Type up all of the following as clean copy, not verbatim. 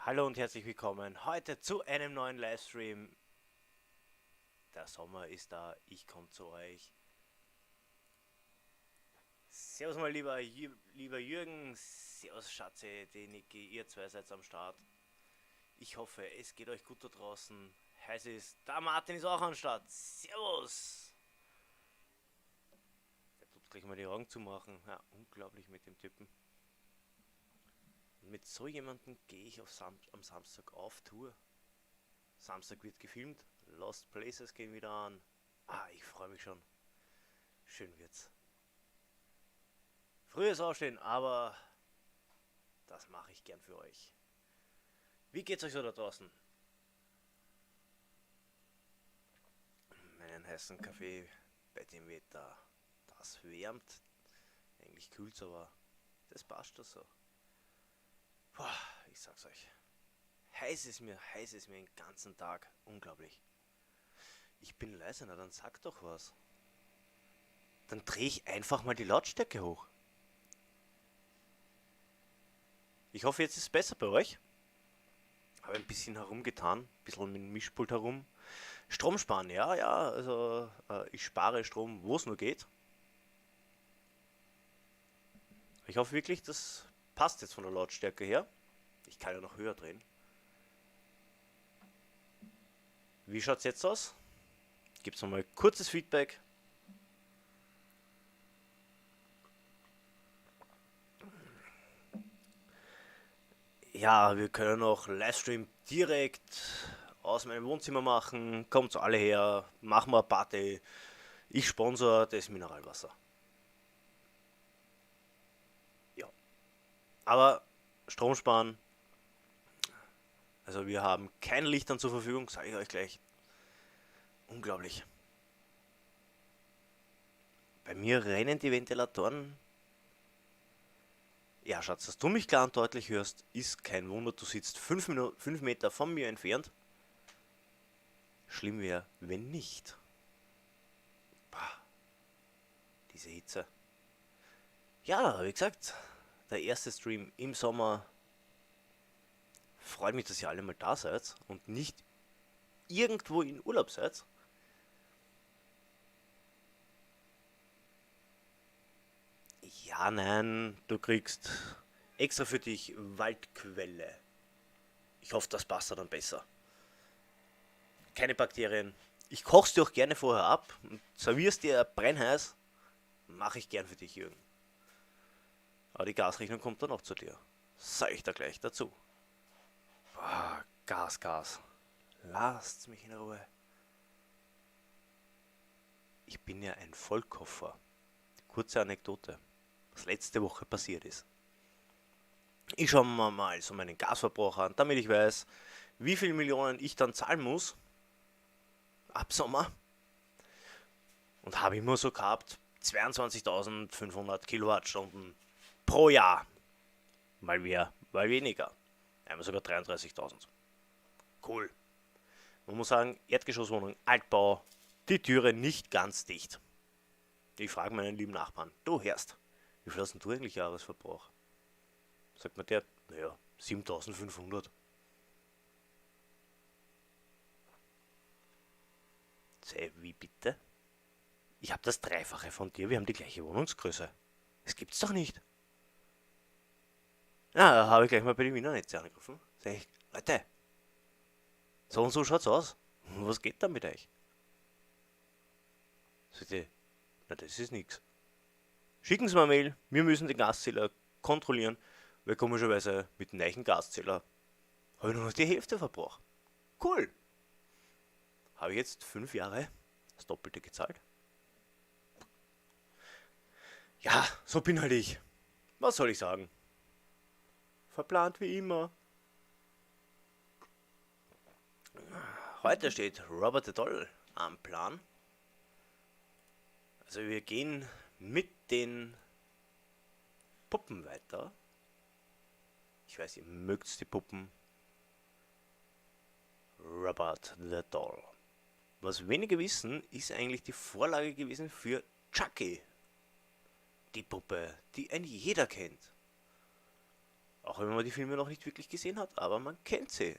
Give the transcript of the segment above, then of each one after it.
Hallo und herzlich willkommen heute zu einem neuen Livestream. Der Sommer ist da, ich komme zu euch. Servus mal lieber Jürgen, servus Schatze, die Niki, ihr zwei seid am Start. Ich hoffe, es geht euch gut da draußen. Heiß ist, der Martin ist auch am Start. Servus! Der tut gleich mal die Augen zumachen. Ja, unglaublich mit dem Typen. Mit so jemandem gehe ich am Samstag auf Tour. Samstag wird gefilmt, Lost Places gehen wieder an. Ich freue mich schon. Schön wird's. Frühes Aufstehen, aber das mache ich gern für euch. Wie geht's euch so da draußen? Meinen heißen Kaffee bei dem Wetter. Das wärmt. Eigentlich kühlt's, aber das passt doch so. Boah, ich sag's euch. Heiß ist mir den ganzen Tag. Unglaublich. Ich bin leise, na dann sag doch was. Dann drehe ich einfach mal die Lautstärke hoch. Ich hoffe, jetzt ist es besser bei euch. Habe ein bisschen herumgetan, ein bisschen mit dem Mischpult herum. Strom sparen, ja, also ich spare Strom, wo es nur geht. Ich hoffe wirklich, das passt jetzt von der Lautstärke her. Ich kann ja noch höher drehen. Wie schaut es jetzt aus? Gibt es nochmal kurzes Feedback. Ja, wir können auch Livestream direkt aus meinem Wohnzimmer machen. Kommt alle her, machen wir eine Party. Ich sponsor das Mineralwasser. Ja. Aber Strom sparen. Also wir haben kein Lichtern zur Verfügung, sage ich euch gleich. Unglaublich. Bei mir rennen die Ventilatoren. Ja, Schatz, dass du mich klar und deutlich hörst, ist kein Wunder. Du sitzt 5 Meter von mir entfernt. Schlimm wäre, wenn nicht. Bah, diese Hitze. Ja, wie gesagt, der erste Stream im Sommer. Freut mich, dass ihr alle mal da seid und nicht irgendwo in Urlaub seid. Ja, nein, du kriegst extra für dich Waldquelle. Ich hoffe, das passt dann besser. Keine Bakterien. Ich koch's dir auch gerne vorher ab und servierst dir brennheiß. Mache ich gern für dich, Jürgen. Aber die Gasrechnung kommt dann auch zu dir. Sag ich da gleich dazu. Boah, Gas. Lasst mich in Ruhe. Ich bin ja ein Vollkoffer. Kurze Anekdote, was letzte Woche passiert ist. Ich schaue mir mal so meinen Gasverbrauch an, damit ich weiß, wie viele Millionen ich dann zahlen muss ab Sommer. Und habe immer so gehabt 22.500 Kilowattstunden pro Jahr. Mal mehr, mal weniger. Einmal sogar 33.000. Cool. Man muss sagen, Erdgeschosswohnung, Altbau, die Türe nicht ganz dicht. Ich frage meinen lieben Nachbarn, du Herrst, wie viel hast denn du eigentlich Jahresverbrauch? Sagt mir der, naja, 7.500. Sei, wie bitte? Ich habe das Dreifache von dir, wir haben die gleiche Wohnungsgröße. Das gibt's doch nicht. Ja, da habe ich gleich mal bei den Wiener Netze angerufen. Sag ich, Leute, so und so schaut's aus. Was geht da mit euch? Sagt ihr, na das ist nix. Schicken Sie mir eine Mail, wir müssen den Gaszähler kontrollieren, weil komischerweise mit dem neuen Gaszähler habe ich nur noch die Hälfte verbraucht. Cool. Habe ich jetzt 5 Jahre das Doppelte gezahlt? Ja, so bin halt ich. Was soll ich sagen? Verplant wie immer. Heute steht Robert the Doll am Plan. Also wir gehen mit den Puppen weiter. Ich weiß, ihr mögt die Puppen. Robert the Doll. Was wenige wissen, ist eigentlich die Vorlage gewesen für Chucky. Die Puppe, die ein jeder kennt. Auch wenn man die Filme noch nicht wirklich gesehen hat, aber man kennt sie.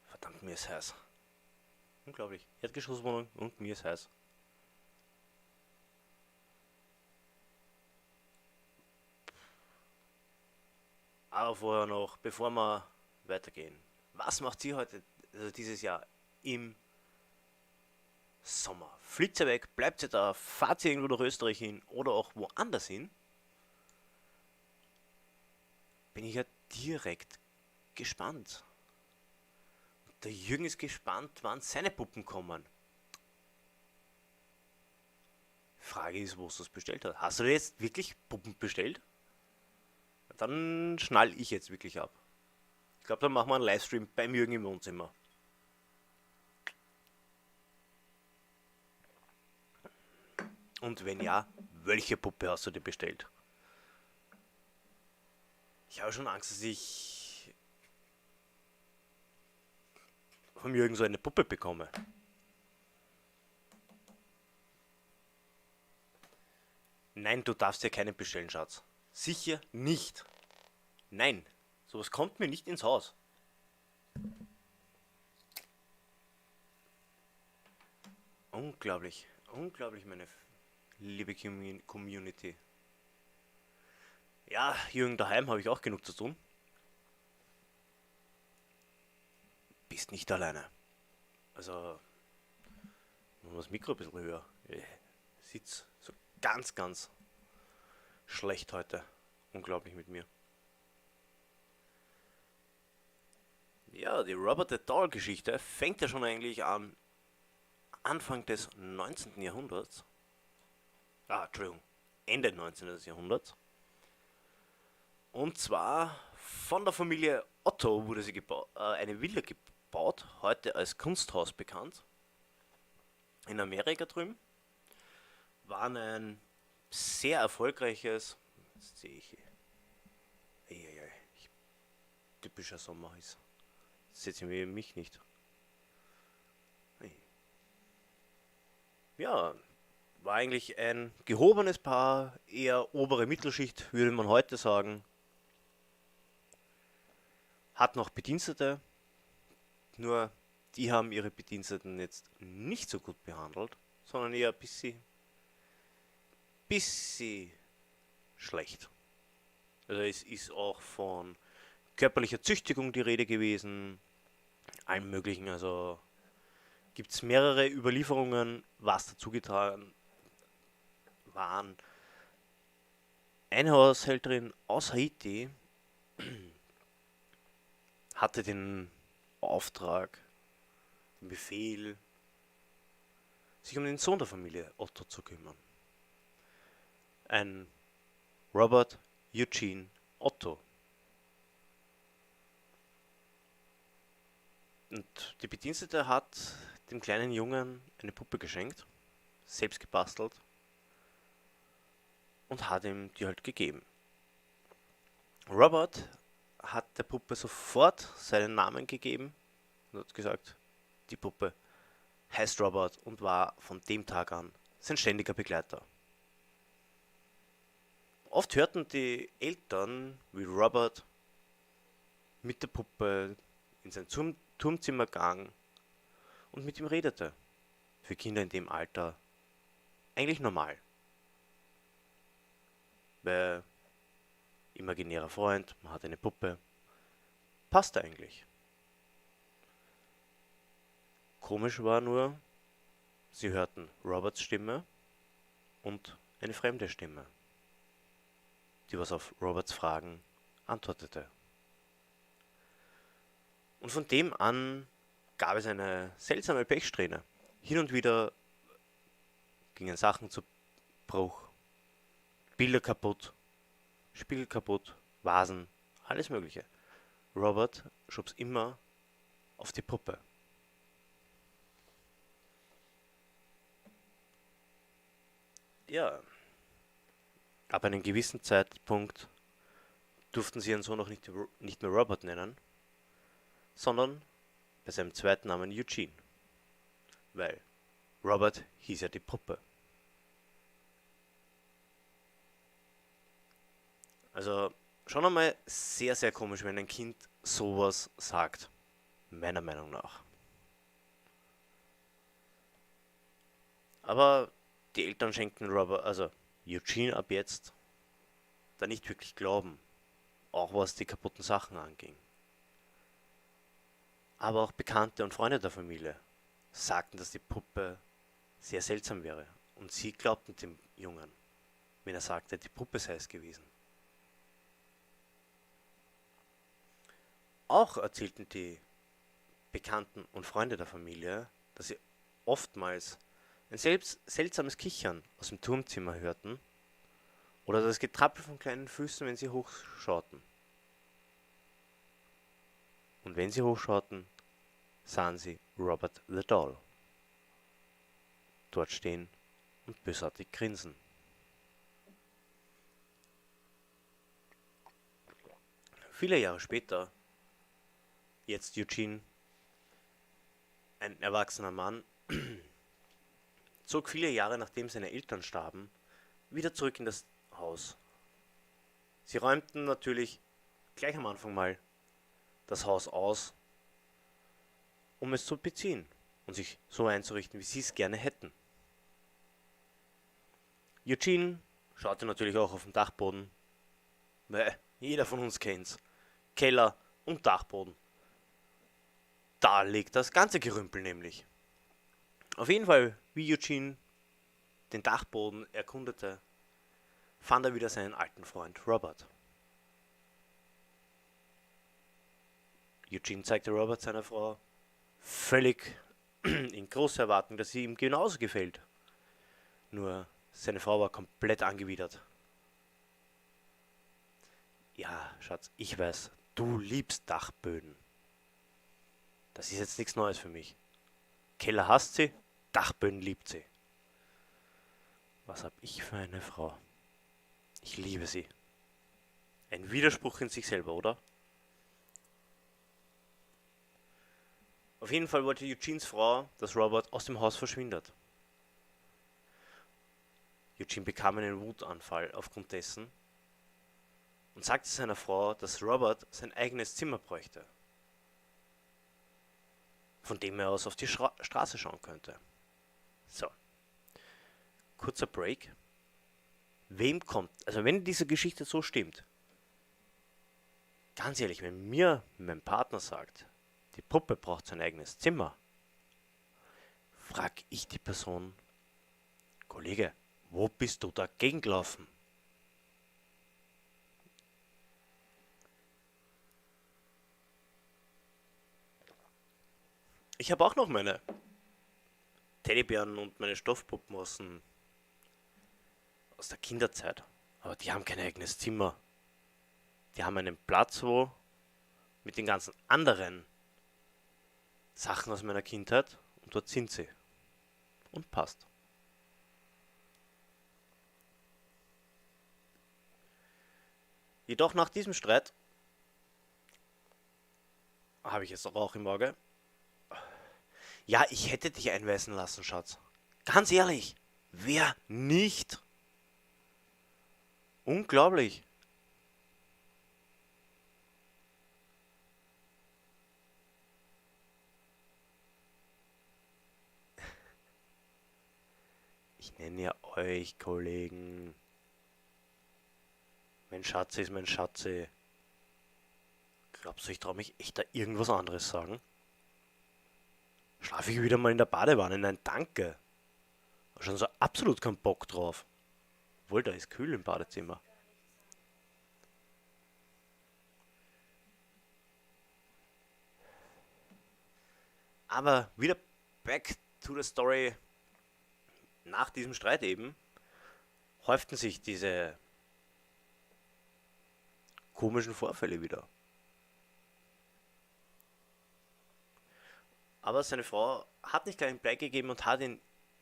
Verdammt, mir ist heiß. Unglaublich. Erdgeschosswohnung und mir ist heiß. Aber vorher noch, bevor wir weitergehen. Was macht sie heute, also dieses Jahr, im Sommer? Fliegt sie weg? Bleibt sie da? Fahrt sie irgendwo nach Österreich hin oder auch woanders hin? Bin ich ja direkt gespannt. Der Jürgen ist gespannt, wann seine Puppen kommen. Frage ist, wo du es bestellt hast. Hast du dir jetzt wirklich Puppen bestellt? Dann schnall ich jetzt wirklich ab. Ich glaube, dann machen wir einen Livestream beim Jürgen im Wohnzimmer. Und wenn ja, welche Puppe hast du dir bestellt? Ich habe schon Angst, dass ich vom Jürgen so eine Puppe bekomme. Nein, du darfst dir keinen bestellen, Schatz. Sicher nicht. Nein, sowas kommt mir nicht ins Haus. Unglaublich, unglaublich, meine liebe Community. Ja, Jürgen, daheim habe ich auch genug zu tun. Bist nicht alleine. Also, machen wir das Mikro ein bisschen höher. Ich sitze so ganz, ganz schlecht heute. Unglaublich mit mir. Ja, die Robert the Doll Geschichte fängt ja schon eigentlich an Anfang des 19. Jahrhunderts. Entschuldigung, Ende 19. Jahrhunderts. Und zwar von der Familie Otto wurde sie eine Villa gebaut, heute als Kunsthaus bekannt. In Amerika drüben. War ein sehr erfolgreiches, jetzt sehe ich, typischer Sommer ist. Seht ihr mich nicht. Ja, war eigentlich ein gehobenes Paar, eher obere Mittelschicht, würde man heute sagen. Hat noch Bedienstete, nur die haben ihre Bediensteten jetzt nicht so gut behandelt, sondern eher ein bisschen schlecht. Also es ist auch von körperlicher Züchtigung die Rede gewesen, allem möglichen, also gibt es mehrere Überlieferungen, was dazu getan waren. Eine Haushälterin aus Haiti hatte den Auftrag, den Befehl, sich um den Sohn der Familie Otto zu kümmern. Ein Robert Eugene Otto. Und die Bedienstete hat dem kleinen Jungen eine Puppe geschenkt, selbst gebastelt und hat ihm die halt gegeben. Robert hat der Puppe sofort seinen Namen gegeben und hat gesagt, die Puppe heißt Robert und war von dem Tag an sein ständiger Begleiter. Oft hörten die Eltern, wie Robert mit der Puppe in sein Turmzimmer gang und mit ihm redete. Für Kinder in dem Alter eigentlich normal. Weil imaginärer Freund, man hat eine Puppe, passt eigentlich. Komisch war nur, sie hörten Roberts Stimme und eine fremde Stimme, die was auf Roberts Fragen antwortete. Und von dem an gab es eine seltsame Pechsträhne. Hin und wieder gingen Sachen zu Bruch, Bilder kaputt, Spiegel kaputt, Vasen, alles Mögliche. Robert schob's immer auf die Puppe. Ja, ab einem gewissen Zeitpunkt durften sie ihren Sohn auch nicht mehr Robert nennen, sondern bei seinem zweiten Namen Eugene, weil Robert hieß ja die Puppe. Also schon einmal sehr, sehr komisch, wenn ein Kind sowas sagt. Meiner Meinung nach. Aber die Eltern schenkten Robert, also Eugene ab jetzt, da nicht wirklich Glauben. Auch was die kaputten Sachen anging. Aber auch Bekannte und Freunde der Familie sagten, dass die Puppe sehr seltsam wäre. Und sie glaubten dem Jungen, wenn er sagte, die Puppe sei es gewesen. Auch erzählten die Bekannten und Freunde der Familie, dass sie oftmals ein selbst seltsames Kichern aus dem Turmzimmer hörten oder das Getrappel von kleinen Füßen, wenn sie hochschauten. Und wenn sie hochschauten, sahen sie Robert the Doll dort stehen und bösartig grinsen. Viele Jahre später, jetzt Eugene, ein erwachsener Mann, zog viele Jahre nachdem seine Eltern starben, wieder zurück in das Haus. Sie räumten natürlich gleich am Anfang mal das Haus aus, um es zu beziehen und sich so einzurichten, wie sie es gerne hätten. Eugene schaute natürlich auch auf den Dachboden. Jeder von uns kennt's. Keller und Dachboden. Da liegt das ganze Gerümpel nämlich. Auf jeden Fall, wie Eugene den Dachboden erkundete, fand er wieder seinen alten Freund Robert. Eugene zeigte Robert seiner Frau völlig in großer Erwartung, dass sie ihm genauso gefällt. Nur seine Frau war komplett angewidert. Ja, Schatz, ich weiß, du liebst Dachböden. Das ist jetzt nichts Neues für mich. Keller hasst sie, Dachböden liebt sie. Was hab ich für eine Frau? Ich liebe sie. Ein Widerspruch in sich selber, oder? Auf jeden Fall wollte Eugenes Frau, dass Robert aus dem Haus verschwindet. Eugene bekam einen Wutanfall aufgrund dessen und sagte seiner Frau, dass Robert sein eigenes Zimmer bräuchte, von dem er aus auf die Straße schauen könnte. So, kurzer Break. Wem kommt, also wenn diese Geschichte so stimmt, ganz ehrlich, wenn mir mein Partner sagt, die Puppe braucht sein eigenes Zimmer, frag ich die Person, Kollege, wo bist du dagegen gelaufen? Ich habe auch noch meine Teddybären und meine Stoffpuppen aus der Kinderzeit. Aber die haben kein eigenes Zimmer. Die haben einen Platz, wo mit den ganzen anderen Sachen aus meiner Kindheit und dort sind sie. Und passt. Jedoch nach diesem Streit habe ich jetzt auch Rauch im Auge. Ja, ich hätte dich einweisen lassen, Schatz. Ganz ehrlich, wer nicht? Unglaublich. Ich nenne ja euch Kollegen. Mein Schatzi ist mein Schatzi. Glaubst du, ich traue mich echt da irgendwas anderes sagen? Schlafe ich wieder mal in der Badewanne? Nein, danke. Schon so absolut keinen Bock drauf. Obwohl, da ist kühl im Badezimmer. Aber wieder back to the story. Nach diesem Streit eben häuften sich diese komischen Vorfälle wieder. Aber seine Frau hat nicht gleich Bleib gegeben und hat ihn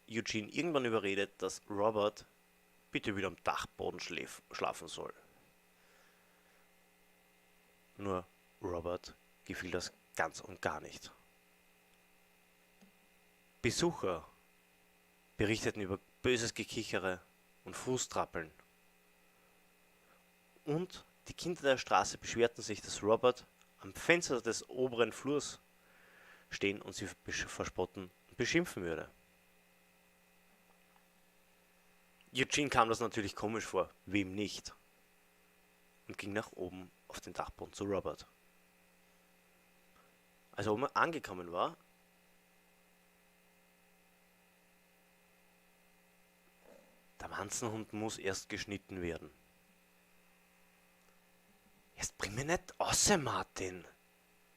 Eugene irgendwann überredet, dass Robert bitte wieder am Dachboden schlafen soll. Nur Robert gefiel das ganz und gar nicht. Besucher berichteten über böses Gekichere und Fußtrappeln. Und Die Kinder der Straße beschwerten sich, dass Robert am Fenster des oberen Flurs stehen und sie verspotten und beschimpfen würde. Eugene kam das natürlich komisch vor, wem nicht, und ging nach oben auf den Dachboden zu Robert. Als er oben angekommen war, der Wanzenhund muss erst geschnitten werden. Jetzt bring mich nicht raus, Martin.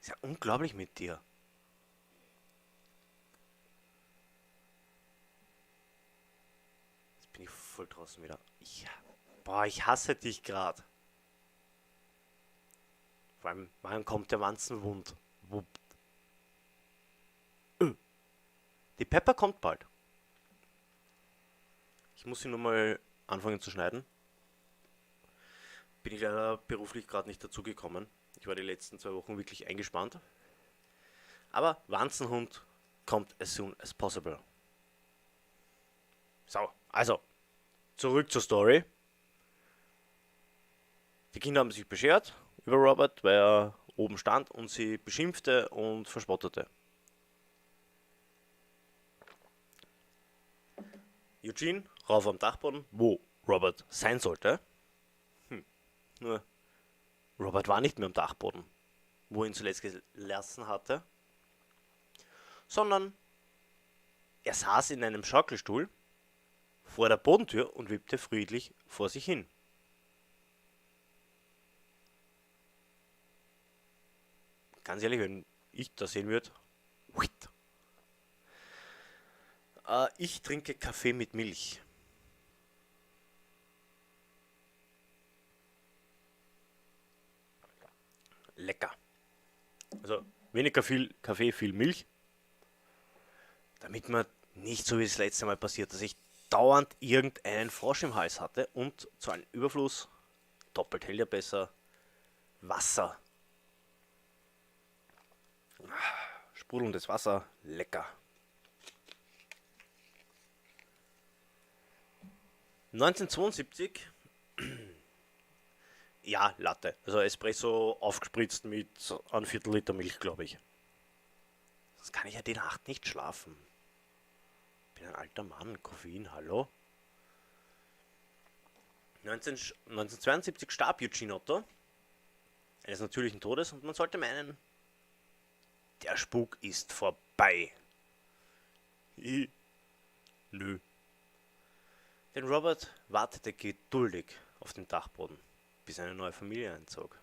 Ist ja unglaublich mit dir. Jetzt bin ich voll draußen wieder. Ich hasse dich gerade. Vor allem, wann kommt der Wanzenhund? Die Pepper kommt bald. Ich muss sie nur mal anfangen zu schneiden. Bin ich leider beruflich gerade nicht dazu gekommen. Ich war die letzten 2 Wochen wirklich eingespannt. Aber Wanzenhund kommt as soon as possible. So, also, zurück zur Story. Die Kinder haben sich beschert über Robert, weil er oben stand und sie beschimpfte und verspottete. Eugene rauf am Dachboden, wo Robert sein sollte. Nur Robert war nicht mehr am Dachboden, wo er ihn zuletzt gelassen hatte, sondern er saß in einem Schaukelstuhl vor der Bodentür und wippte friedlich vor sich hin. Ganz ehrlich, wenn ich das sehen würde, ich trinke Kaffee mit Milch. Lecker. Also weniger viel Kaffee, viel Milch. Damit man nicht so wie das letzte Mal passiert, dass ich dauernd irgendeinen Frosch im Hals hatte und zu einem Überfluss, doppelt hält ja besser, Wasser. Sprudelndes Wasser, lecker. 1972, ja, Latte. Also Espresso aufgespritzt mit 1/4 Liter Milch, glaube ich. Sonst kann ich ja die Nacht nicht schlafen. Ich bin ein alter Mann, Koffein, hallo? 1972 starb Eugene Otto eines natürlichen Todes und man sollte meinen, der Spuk ist vorbei. Nö. Denn Robert wartete geduldig auf dem Dachboden, bis eine neue Familie einzog.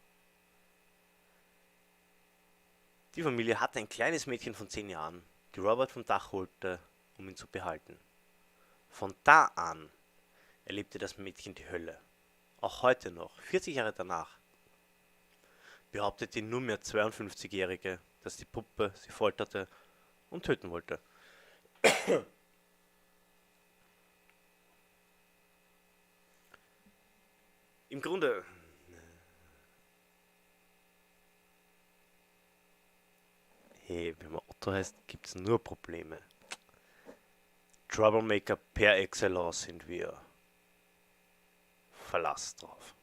Die Familie hatte ein kleines Mädchen von 10 Jahren, die Robert vom Dach holte, um ihn zu behalten. Von da an erlebte das Mädchen die Hölle. Auch heute noch, 40 Jahre danach, behauptet die nunmehr 52-Jährige, dass die Puppe sie folterte und töten wollte. Im Grunde hey, wenn man Otto heißt, gibt es nur Probleme. Troublemaker per excellence sind wir. Verlass drauf.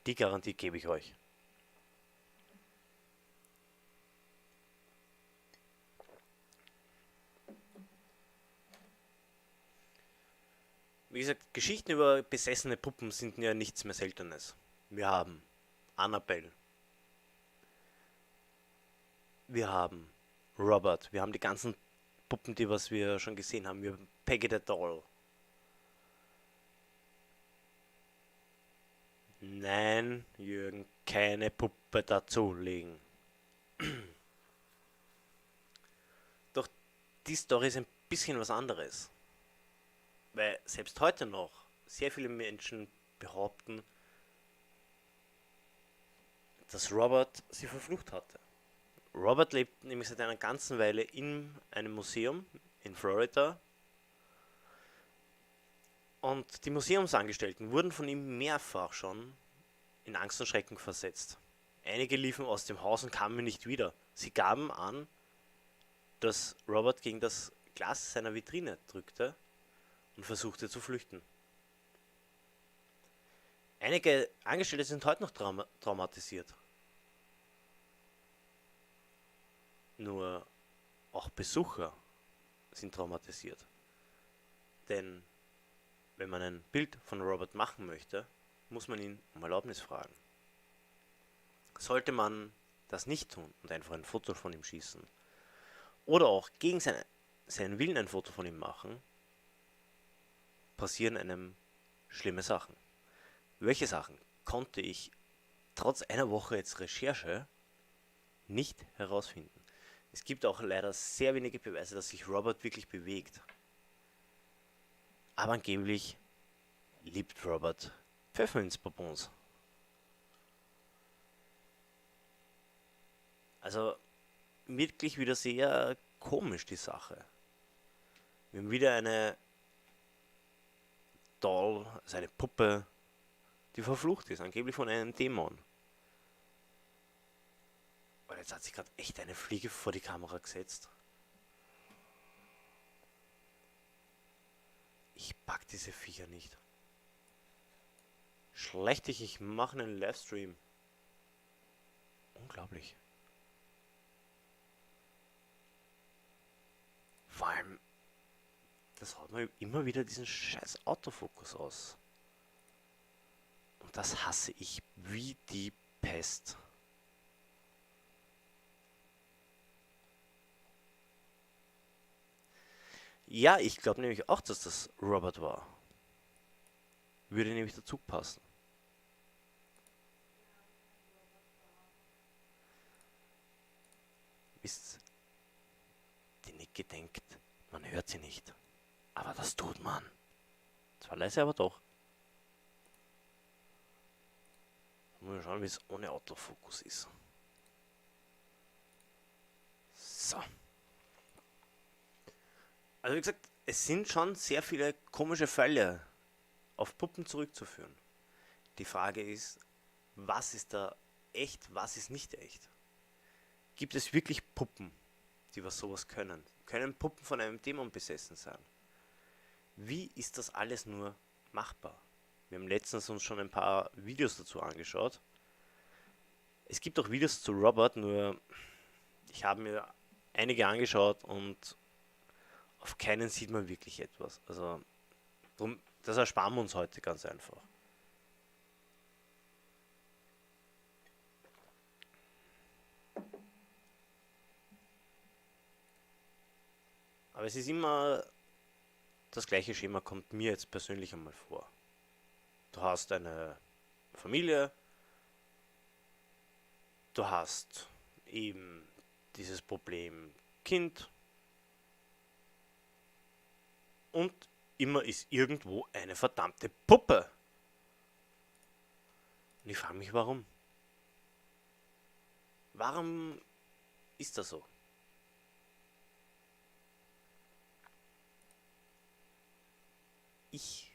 Die Garantie gebe ich euch. Wie gesagt, Geschichten über besessene Puppen sind ja nichts mehr Seltenes. Wir haben Annabelle. Wir haben Robert. Wir haben die ganzen Puppen, die was wir schon gesehen haben. Wir haben Peggy the Doll. Nein, Jürgen, keine Puppe dazulegen. Doch die Story ist ein bisschen was anderes. Weil selbst heute noch sehr viele Menschen behaupten, dass Robert sie verflucht hatte. Robert lebt nämlich seit einer ganzen Weile in einem Museum in Florida und die Museumsangestellten wurden von ihm mehrfach schon in Angst und Schrecken versetzt. Einige liefen aus dem Haus und kamen nicht wieder. Sie gaben an, dass Robert gegen das Glas seiner Vitrine drückte und versuchte zu flüchten. Einige Angestellte sind heute noch traumatisiert. Nur auch Besucher sind traumatisiert. Denn wenn man ein Bild von Robert machen möchte, muss man ihn um Erlaubnis fragen. Sollte man das nicht tun und einfach ein Foto von ihm schießen oder auch gegen seinen Willen ein Foto von ihm machen, passieren einem schlimme Sachen. Welche Sachen konnte ich trotz einer Woche jetzt Recherche nicht herausfinden? Es gibt auch leider sehr wenige Beweise, dass sich Robert wirklich bewegt. Aber angeblich liebt Robert Pfefferminzbonbons. Also wirklich wieder sehr komisch die Sache. Wir haben wieder eine Doll, also eine Puppe, die verflucht ist, angeblich von einem Dämon. Und jetzt hat sich gerade echt eine Fliege vor die Kamera gesetzt. Ich pack diese Viecher nicht. Schlecht, ich mache einen Livestream. Unglaublich. Vor allem, das haut mir immer wieder diesen scheiß Autofokus aus. Und das hasse ich wie die Pest. Ja, ich glaube nämlich auch, dass das Robert war. Würde nämlich dazu passen. Wisst, die Niki denkt, man hört sie nicht. Aber das tut man. Zwar leise, aber doch. Mal schauen, wie es ohne Autofokus ist. So. Also wie gesagt, es sind schon sehr viele komische Fälle auf Puppen zurückzuführen. Die Frage ist, was ist da echt, was ist nicht echt? Gibt es wirklich Puppen, die was sowas können? Können Puppen von einem Dämon besessen sein? Wie ist das alles nur machbar? Wir haben letztens uns schon ein paar Videos dazu angeschaut. Es gibt auch Videos zu Robert, nur ich habe mir einige angeschaut und auf keinen sieht man wirklich etwas. Also drum, das ersparen wir uns heute ganz einfach. Aber es ist immer das gleiche Schema, kommt mir jetzt persönlich einmal vor. Du hast eine Familie, du hast eben dieses Problem Kind und immer ist irgendwo eine verdammte Puppe. Und ich frage mich, warum? Warum ist das so? Ich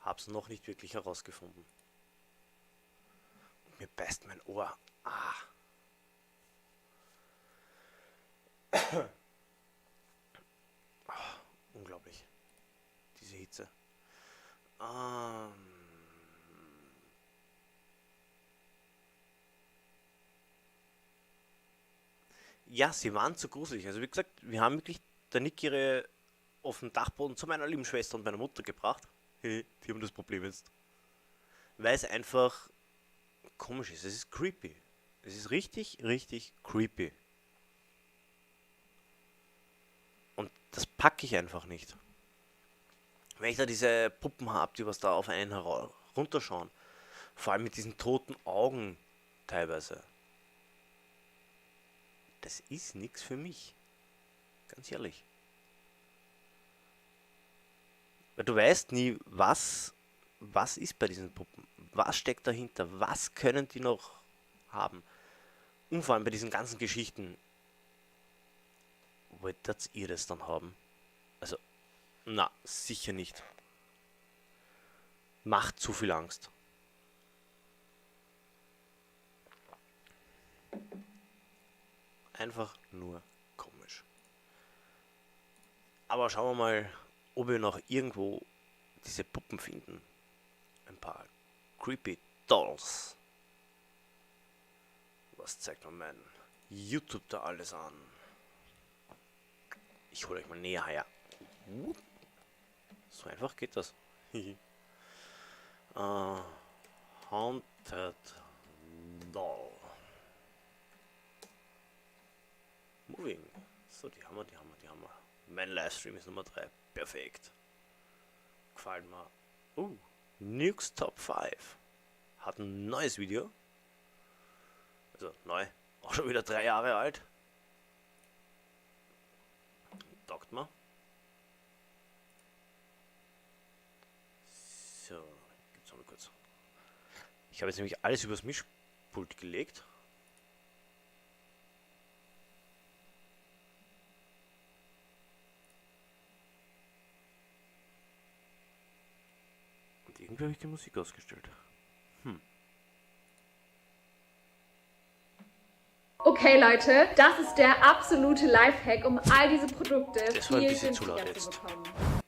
habe es noch nicht wirklich herausgefunden. Und mir beißt mein Ohr. Ah. Unglaublich. Diese Hitze. Ja, sie waren zu gruselig. Also wie gesagt, wir haben wirklich der Nick ihre auf den Dachboden zu meiner lieben Schwester und meiner Mutter gebracht. Hey, die haben das Problem jetzt. Weil es einfach komisch ist. Es ist creepy. Es ist richtig, richtig creepy. Und das packe ich einfach nicht. Wenn ich da diese Puppen habe, die was da auf einen runterschauen, vor allem mit diesen toten Augen teilweise, das ist nichts für mich. Ganz ehrlich. Weil du weißt nie, was ist bei diesen Puppen? Was steckt dahinter? Was können die noch haben? Und vor allem bei diesen ganzen Geschichten, wolltet ihr das dann haben? Also, na, sicher nicht. Macht zu viel Angst. Einfach nur komisch. Aber schauen wir mal, ob wir noch irgendwo diese Puppen finden. Ein paar creepy Dolls. Was zeigt man mein YouTube da alles an? Ich hole euch mal näher her. So einfach geht das. Hounted Doll. Moving. So, die haben wir. Mein Livestream ist Nummer 3. Perfekt. Gefällt mir. Nukes Top 5. Hat ein neues Video. Also neu. Auch schon wieder 3 Jahre alt. Taugt mir. So, gibt's mal kurz. Ich habe jetzt nämlich alles übers Mischpult gelegt. Und irgendwie habe ich die Musik ausgestellt. Okay Leute, das ist der absolute Lifehack, um all diese Produkte Das war ein viel bisschen zu laut günstiger zu jetzt. bekommen.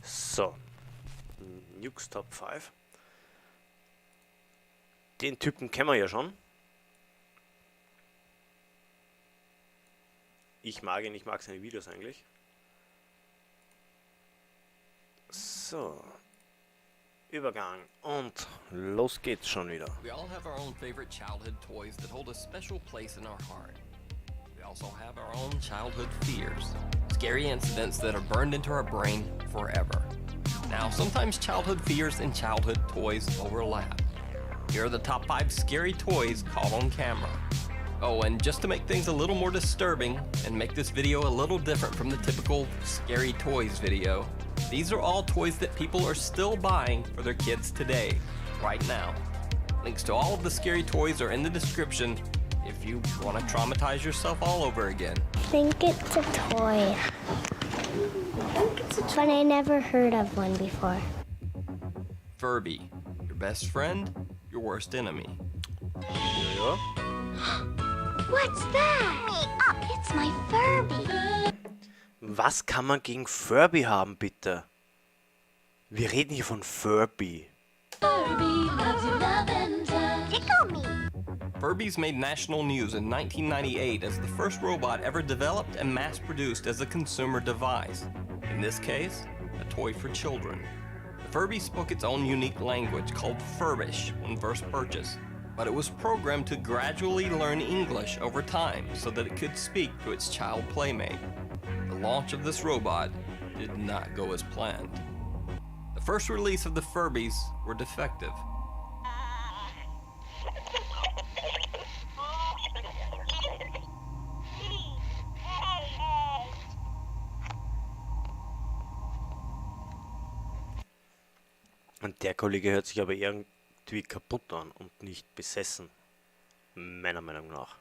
So. Nukes Top 5. Den Typen kennen wir ja schon. Ich mag ihn, ich mag seine Videos eigentlich. So. Übergang und los geht's schon wieder. We all have our own favorite childhood toys that hold a special place in our heart. We also have our own childhood fears, scary incidents that are burned into our brain forever. Now, sometimes childhood fears and childhood toys overlap. Here are the top 5 scary toys caught on camera. Oh, and just to make things a little more disturbing and make this video a little different from the typical scary toys video, these are all toys that people are still buying for their kids today, right now. Links to all of the scary toys are in the description if you want to traumatize yourself all over again. I think it's a toy. But I never heard of one before. Furby, your best friend, your worst enemy. Ja. What's that? It's my Furby. Was kann man gegen Furby haben, bitte? Wir reden hier von Furby. Furbies made national news in 1998 as the first robot ever developed and mass-produced as a consumer device. In this case, a toy for children. The Furby spoke its own unique language called Furbish when first purchased, but it was programmed to gradually learn English over time so that it could speak to its child playmate. The launch of this robot did not go as planned. The first release of the Furbies were defective. Und der Kollege hört sich aber irgendwie kaputt an und nicht besessen. Meiner Meinung nach.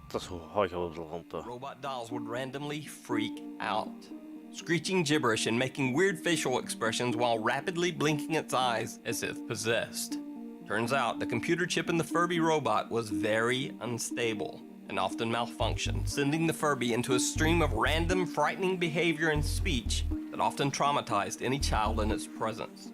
Das hau ich aber ein bisschen runter. Robot dolls would randomly freak out, screeching gibberish and making weird facial expressions while rapidly blinking its eyes as if possessed. Turns out the computer chip in the Furby robot was very unstable and often malfunctioned, sending the Furby into a stream of random, frightening behavior and speech that often traumatized any child in its presence.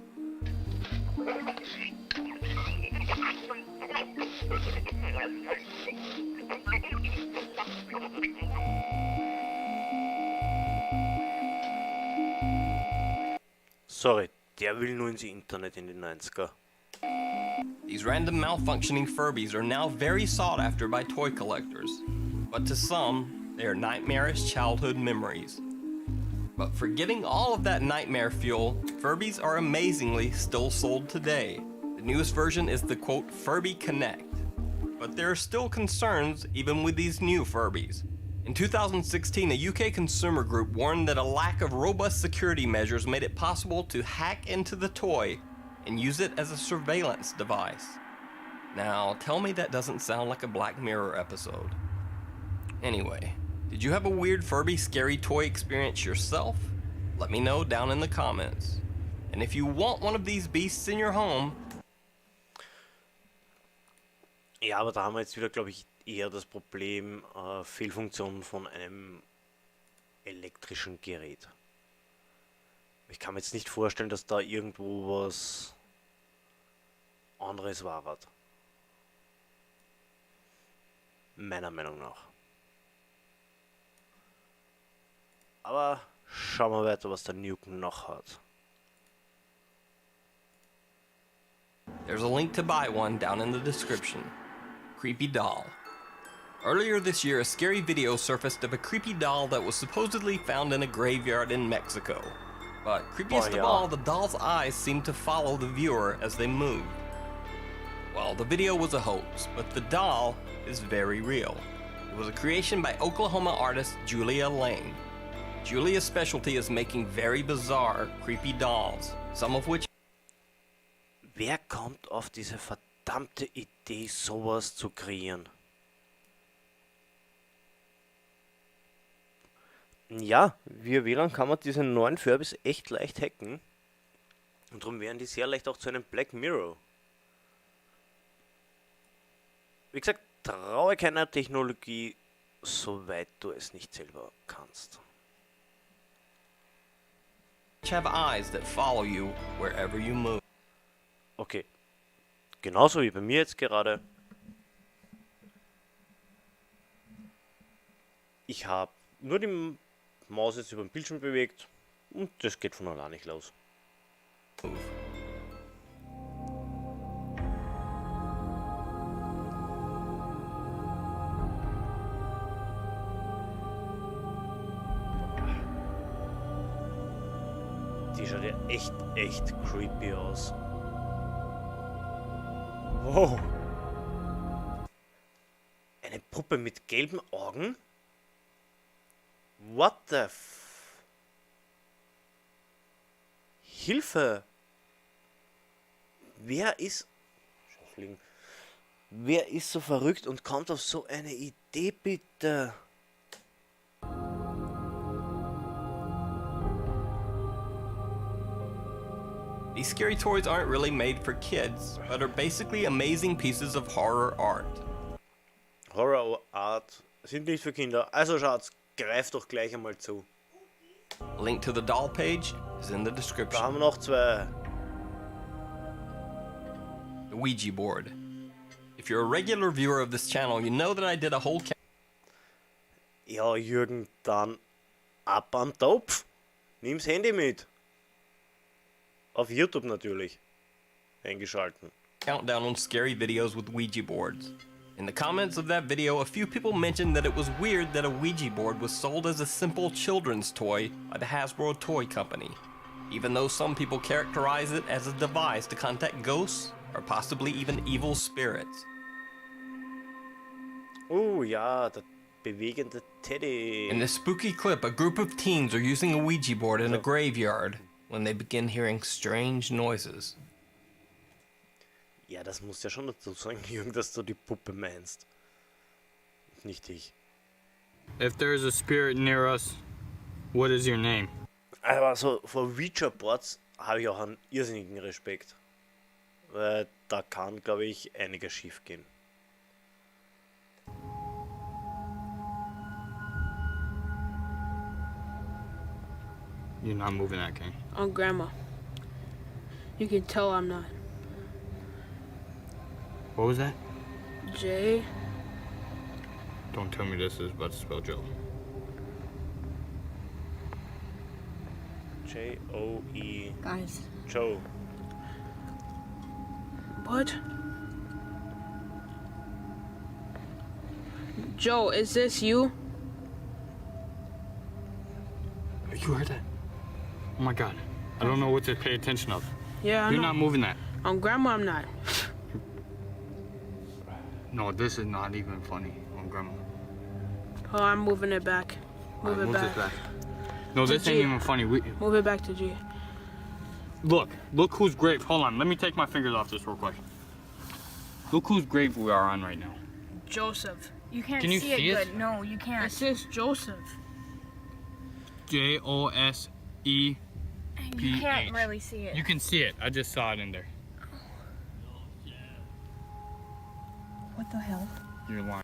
Sorry, der will nur ins Internet in den 90er. These random malfunctioning Furbies are now very sought after by toy collectors, but to some, they are nightmarish childhood memories. But forgetting all of that nightmare fuel, Furbies are amazingly still sold today. The newest version is the quote Furby Connect, but there are still concerns even with these new Furbies. In 2016, a UK consumer group warned that a lack of robust security measures made it possible to hack into the toy and use it as a surveillance device. Now, tell me that doesn't sound like a Black Mirror episode. Anyway, did you have a weird Furby scary toy experience yourself? Let me know down in the comments. And if you want one of these beasts in your home... Ja, aber da haben wir jetzt wieder, glaube ich, eher das Problem Fehlfunktion von einem elektrischen Gerät. Ich kann mir jetzt nicht vorstellen, dass da irgendwo was anderes war. Meiner Meinung nach. Aber schauen wir weiter, was der Nuke noch hat. There's a link to buy one down in the description. Creepy doll. Earlier this year, a scary video surfaced of a creepy doll that was supposedly found in a graveyard in Mexico. But creepiest of all, the doll's eyes seemed to follow the viewer as they moved. Well, the video was a hoax, but the doll is very real. It was a creation by Oklahoma artist Julia Lane. Julia's specialty is making very bizarre, creepy dolls, some of which... Wer kommt auf diese verdammte Idee, sowas zu kreieren? Ja, via WLAN kann man diese neuen Furbies echt leicht hacken. Und darum wären die sehr leicht auch zu einem Black Mirror. Wie gesagt, traue keiner Technologie, soweit du es nicht selber kannst. have eyes that follow you wherever you move. Okay, genauso wie bei mir jetzt gerade. Ich habe nur die Maus jetzt über den Bildschirm bewegt und das geht von allein nicht los. Die schaut ja echt creepy aus. Wow. Eine Puppe mit gelben Augen? What the Hilfe! Wer ist so verrückt und kommt auf so eine Idee, bitte? These scary toys aren't really made for kids, but are basically amazing pieces of horror art. Horror Art sind nicht für Kinder, also schaut's, greift doch gleich einmal zu. Link to the doll page is in the Da description. haben wir noch zwei. The Ouija board. If you're a regular viewer of this channel, you know that I did a whole Ja, Jürgen, dann ab am Topf. Nimm's Handy mit. Auf YouTube natürlich. Eingeschalten. countdown on scary videos with Ouija boards. In the comments of that video, a few people mentioned that it was weird that a Ouija board was sold as a simple children's toy by the Hasbro toy company, even though some people characterize it as a device to contact ghosts or possibly even evil spirits. Oh ja, der bewegende Teddy. In this spooky clip, a group of teens are using a Ouija board in a graveyard when they begin hearing strange noises. Ja, das muss ja schon dazu sagen, Jürgen, dass du die Puppe meinst. Nicht ich. If there is a spirit near us, what is your name? Aber so vor Ouija-Boards habe ich auch einen irrsinnigen Respekt. Weil da kann, glaube ich, einiges schief gehen. You're not moving that, King. On Grandma. You can tell I'm not. What was that? J. Don't tell me this is about to spell Joe. J-O-E. Guys. Joe. What? Joe, is this you? You heard that? Oh my god. I don't know what to pay attention of. Yeah, I You're know. not moving that. On Grandma, I'm not. No, this is not even funny on Grandma. Oh, I'm moving it back. Move it Move back. this back. No, this ain't G. even funny. Move it back to G. Look whose grave. Hold on, let me take my fingers off this real quick. Look whose grave we are on right now. Joseph. You can't Can you see see it it? good. No, you It can't. says Joseph. Joseph. You PH. can't really see it. You can see it. I just saw it in there. What the hell? You're lying.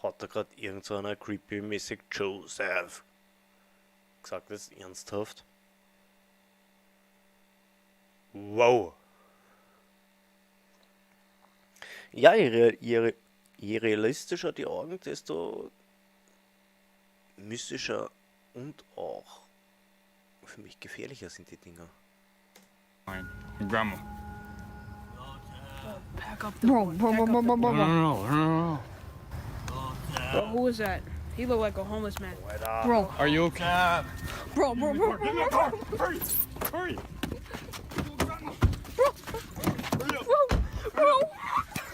Hat da gerade irgend so einer creepy-mäßig Joseph gesagt, das ernsthaft? Wow. Ja, je realistischer die Augen, desto mystischer und auch für mich gefährlicher sind die Dinger. Fine. Grandma. Pack up the Bro, board. bro, Pack bro, up bro, the bro, board. No. Bro, who was that? He looked like a homeless man. bro, Are you okay? bro, bro, bro, Get in the car! Hurry! Hurry!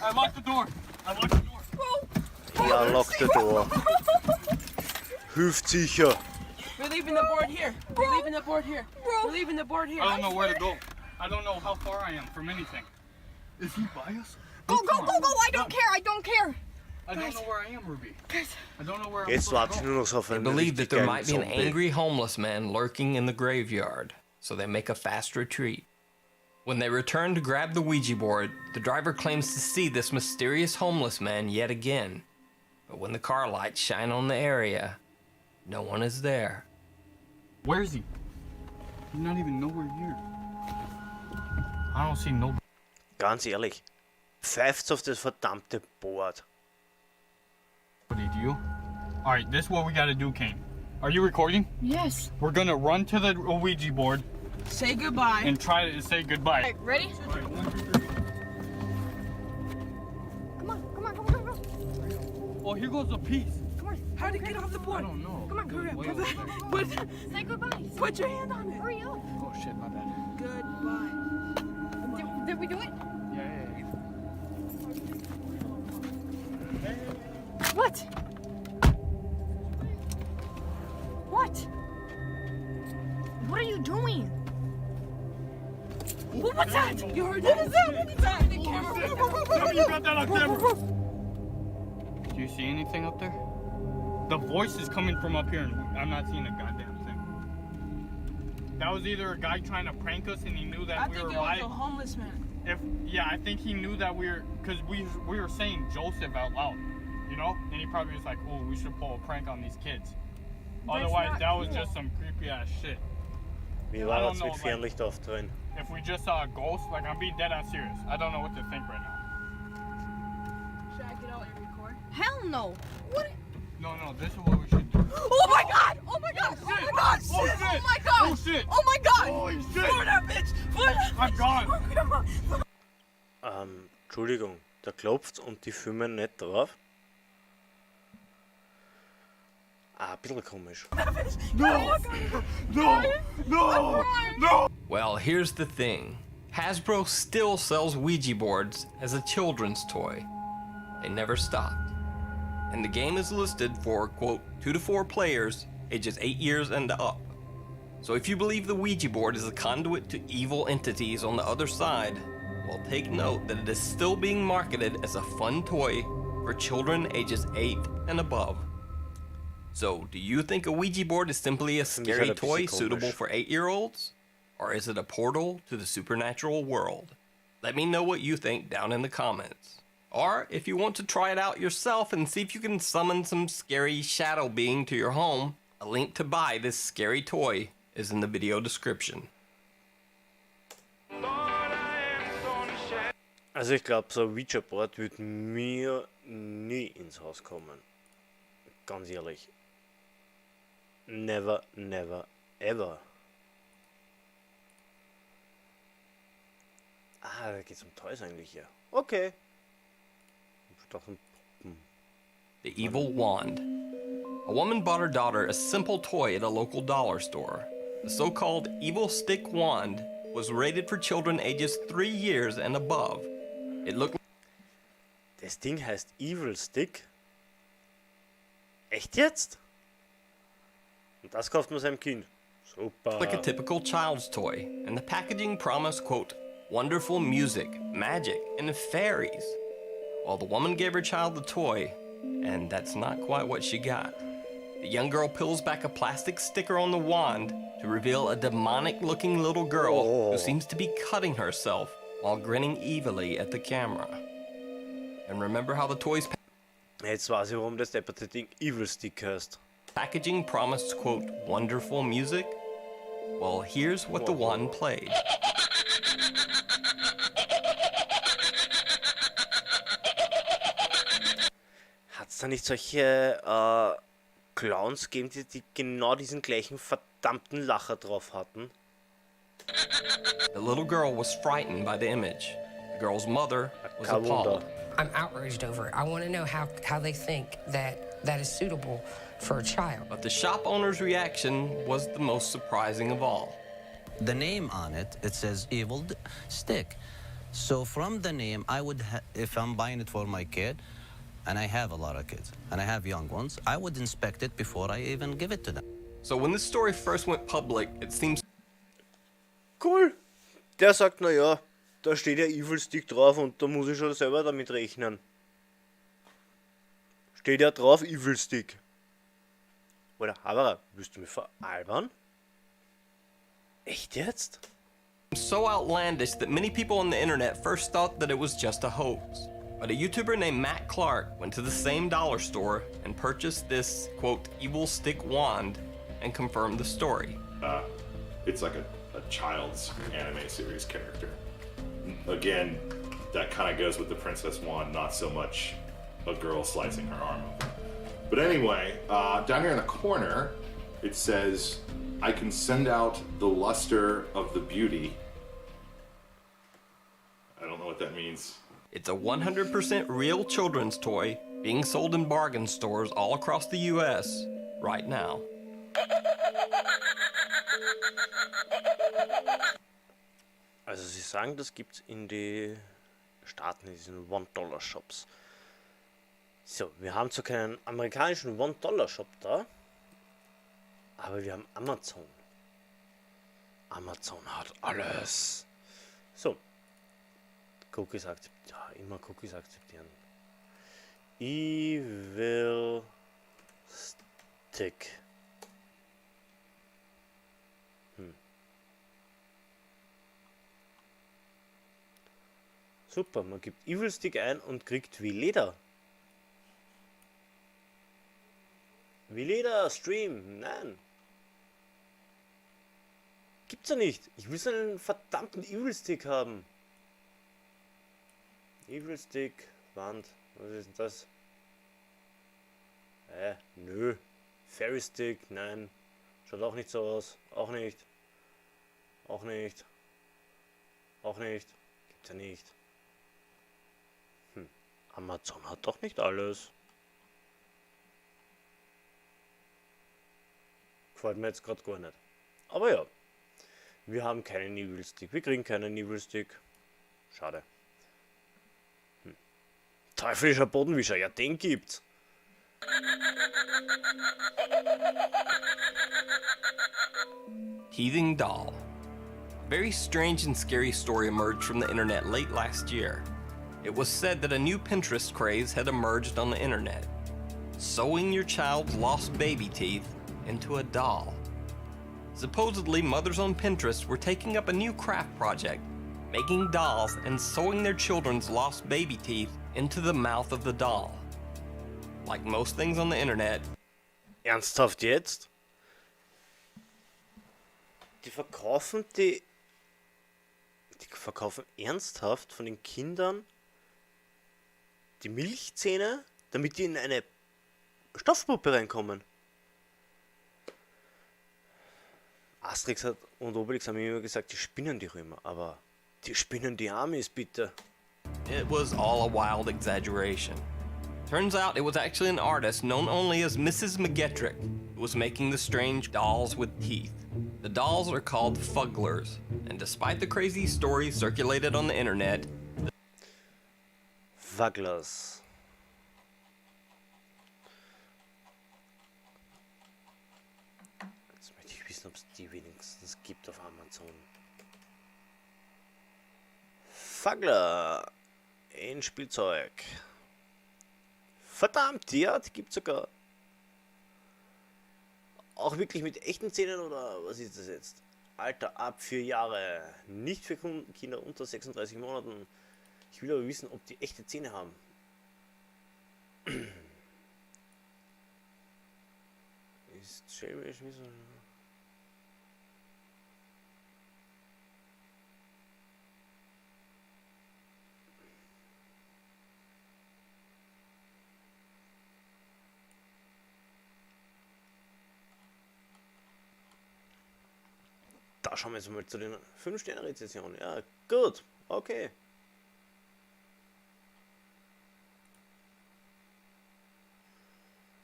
I locked the door. Ja, lock the door. Hilft sicher. We're leaving the board here. We're leaving the board here. We're leaving the board here. I don't know where to go. I don't know how far I am from anything. Is he by us? go, go, go, go! I don't care, I don't care. I don't know where I am, Ruby. I don't know where I'm Jetzt supposed warte to ich go. nur noch so auf They einen believe that richtig there geilen might be an Zombie. angry homeless man lurking in the graveyard, so they make a fast retreat. When they return to grab the Ouija board, the driver claims to see this mysterious homeless man yet again. But when the car lights shine on the area, no one is there. Where is he? He's not even nowhere here. I don't see no. Ganz ehrlich, pfeift's auf das verdammte Board. What did you? All right, this is what we gotta do, Kane. Are you recording? Yes. We're gonna run to the Ouija board Say goodbye. and try to say goodbye. Alright, ready? Come on, come on, come on, come on. Oh, here goes a piece. Come on. How to get off the I board? don't know. Come on, Hurry up. Wait, Put, wait, that- wait. put, Say goodbye. put your hand on it. Hurry up. Oh shit, my bad. Goodbye. Did we do it? Yeah. What? What? What are you doing? What was that? You heard that? What was that? What was that? The camera. You got that on camera. Do you see anything up there? The voice is coming from up here, and I'm not seeing a goddamn thing. That was either a guy trying to prank us, and he knew that I we think were it was live. a homeless man. I think he knew that because we were saying Joseph out loud, you know, and he probably was like, "Oh, we should pull a prank on these kids." Otherwise, not that was cool. just some creepy ass shit. Wie I war don't das know, mit Fernlicht aufdrehen? If we just saw a ghost, like I'm being dead ass serious. I don't know what to think right now. Should I get out and record? Hell no. What? No, this is what we should do. Oh my god! Oh my god! Oh my god! Oh Shit! shit! Oh my god! Oh shit! Oh my god! Holy shit! For that bitch! For that I'm gone! Entschuldigung, da klopft's und die filmen nicht drauf. Ah, ein bisschen komisch. No! Well, here's the thing. Hasbro still sells Ouija boards as a children's toy. They never stopped. And the game is listed for, quote, 2 to 4 players, ages 8 years and up. So if you believe the Ouija board is a conduit to evil entities on the other side, well, take note that it is still being marketed as a fun toy for children ages 8 and above. So, do you think a Ouija board is simply a scary halt ein toy bisschen suitable komisch. for 8-year-olds? Or is it a portal to the supernatural world? Let me know what you think down in the comments. Or, if you want to try it out yourself and see if you can summon some scary shadow being to your home, a link to buy this scary toy is in the video description. Also ich glaube, so ein Ouija-Board wird mir nie ins Haus kommen. Ganz ehrlich. Never, never, ever. Ah, da geht's um Toys eigentlich, ja. Okay. Ich dachte, The Evil Wand. A woman bought her daughter a simple toy at a local dollar store. The so-called Evil Stick Wand was rated for children ages 3 years and above. It looked das Ding heißt Evil Stick. Echt jetzt? Und das kauft man seinem Kind. Super. like a typical child's toy, and the packaging promised, quote, wonderful music, magic, and fairies. Well, the woman gave her child the toy, and that's not quite what she got. The young girl peels back a plastic sticker on the wand to reveal a demonic-looking little girl who seems to be cutting herself while grinning evilly at the camera. And remember how the toy's Jetzt weiß ich, warum das depperte Ding Evil Stick heißt. Packaging promised, quote, wonderful music. Well, here's what the one played. Hat's da nicht solche Clowns gegeben, die genau diesen gleichen verdammten Lacher drauf hatten? The little girl was frightened by the image. The girl's mother was Kein Wunder. appalled. I'm outraged over it. I want to know how they think that is suitable for a child. But the shop owner's reaction was the most surprising of all. The name on it, it says evil stick. So from the name, I would, if I'm buying it for my kid, and I have a lot of kids, and I have young ones, I would inspect it before I even give it to them. So when this story first went public, it seems Cool. Der sagt, naja, da steht ja Evil Stick drauf und da muss ich schon selber damit rechnen. Steht ja drauf Evil Stick. Oder, aber, willst du mich veralbern? Echt jetzt? so outlandish that many people on the internet first thought that it was just a hoax. But a YouTuber named Matt Clark went to the same dollar store and purchased this, quote, evil stick wand and confirmed the story. It's like a child's anime series character. Again, that kind of goes with the princess wand, not so much a girl slicing her arm open. But anyway, down here in the corner, it says, I can send out the luster of the beauty. I don't know what that means. It's a 100% real children's toy being sold in bargain stores all across the US right now. Also sie sagen, das gibt's in die Staaten, in diesen $1-Shops. So, wir haben zwar keinen amerikanischen $1-Shop da, aber wir haben Amazon. Amazon hat alles. So. Cookies akzeptieren. Ja, immer Cookies akzeptieren. Evil Stick. Super, man gibt Evil Stick ein und kriegt wie Leder. Wie Leder, Stream, nein. Gibt's ja nicht. Ich will so einen verdammten Evil Stick haben. Evil Stick, Wand, was ist denn das? Nö. Fairy Stick, nein. Schaut auch nicht so aus. Auch nicht. Auch nicht. Auch nicht. Gibt's ja nicht. Amazon hat doch nicht alles. Gefällt mir jetzt gerade gar nicht. Aber ja. Wir haben keinen Evil Stick. Wir kriegen keinen Evil Stick. Schade. Teuflischer Bodenwischer, ja, den gibt's. Heathing Doll. A very strange and scary story emerged from the internet late last year. It was said that a new Pinterest craze had emerged on the internet. Sewing your child's lost baby teeth into a doll. Supposedly, mothers on Pinterest were taking up a new craft project, making dolls and sewing their children's lost baby teeth into the mouth of the doll. Like most things on the internet. Ernsthaft jetzt? Die verkaufen ernsthaft von den Kindern die Milchzähne, damit die in eine Stoffpuppe reinkommen. Asterix und Obelix haben immer gesagt, die spinnen die Römer, aber die spinnen die Amis bitte. It was all a wild exaggeration. Turns out it was actually an artist known only as Mrs. McGettrick who was making the strange dolls with teeth. The dolls are called fugglers, and despite the crazy stories circulated on the internet, Fugglers. Jetzt möchte ich wissen, ob es die wenigstens gibt auf Amazon. Fuggler. Ein Spielzeug. Verdammt, ja, die gibt's sogar. Auch wirklich mit echten Zähnen oder was ist das jetzt? Alter ab 4 Jahre. Nicht für Kinder unter 36 Monaten. Ich will aber wissen, ob die echte Zähne haben. ist schelmisch wie so. Da schauen wir jetzt mal zu den 5-Sterne-Rezensionen. Ja, gut, okay.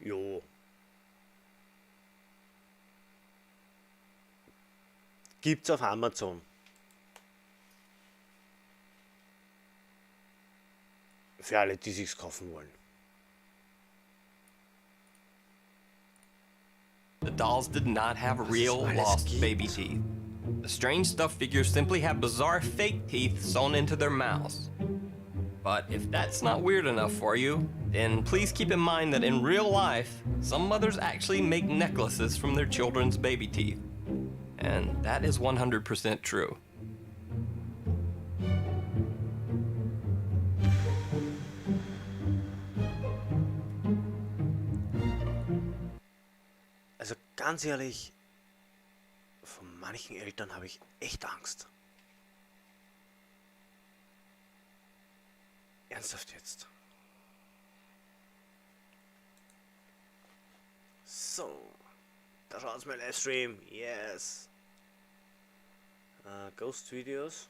Jo. Gibt's auf Amazon. Für alle, die sich's kaufen wollen. The dolls did not have real lost baby teeth. The strange stuffed figures simply have bizarre fake teeth sewn into their mouths. But if that's not weird enough for you, then please keep in mind that in real life, some mothers actually make necklaces from their children's baby teeth. And that is 100% true. Also ganz ehrlich, von manchen Eltern habe ich echt Angst. Ernsthaft jetzt. So, da schaut's mal Livestream. Yes. Ghost Videos.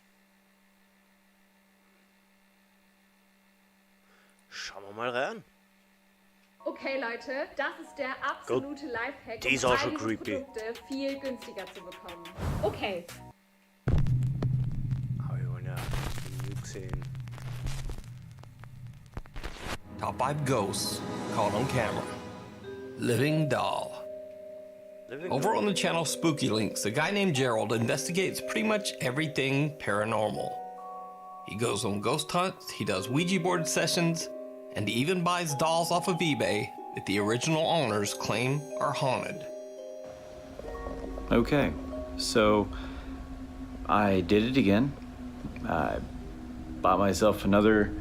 Schauen wir mal rein. Okay Leute, das ist der absolute Lifehack, Die ist um auch all schon diese creepy. Produkte viel günstiger zu bekommen. Okay. Aber wir wollen ja genug sehen. Top 5 ghosts caught on camera. Living doll. Over on the channel Spooky Links, a guy named Gerald investigates pretty much everything paranormal. He goes on ghost hunts, he does Ouija board sessions, and he even buys dolls off of eBay that the original owners claim are haunted. Okay, so I did it again. I bought myself another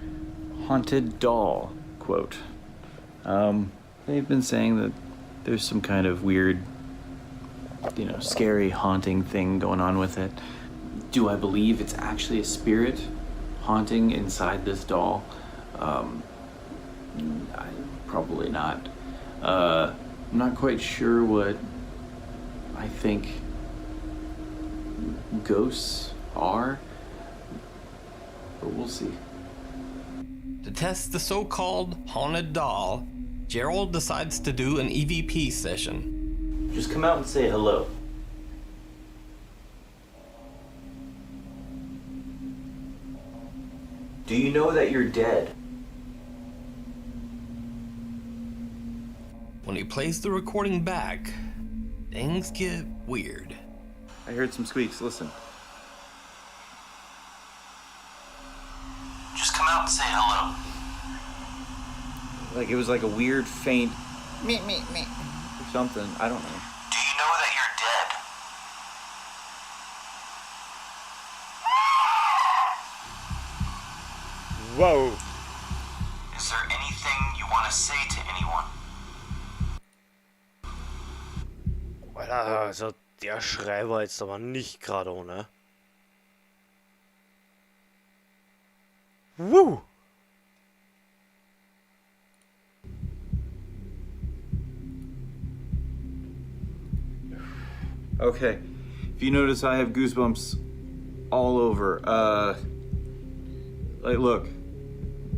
haunted doll quote. They've been saying that there's some kind of weird, scary, haunting thing going on with it. Do I believe it's actually a spirit haunting inside this doll? Probably not. I'm not quite sure what I think ghosts are, but we'll see. To test the so-called haunted doll, Gerald decides to do an EVP session. Just come out and say hello. Do you know that you're dead? When he plays the recording back, things get weird. I heard some squeaks, listen. Just come out and say hello. Like it was like a weird faint me or something, I don't know. Do you know that you're dead? Wow. Is there anything you want to say to anyone? Alter, also der Schrei war jetzt aber nicht gerade ohne. Woo! Okay. If you notice, I have goosebumps all over. Like, look.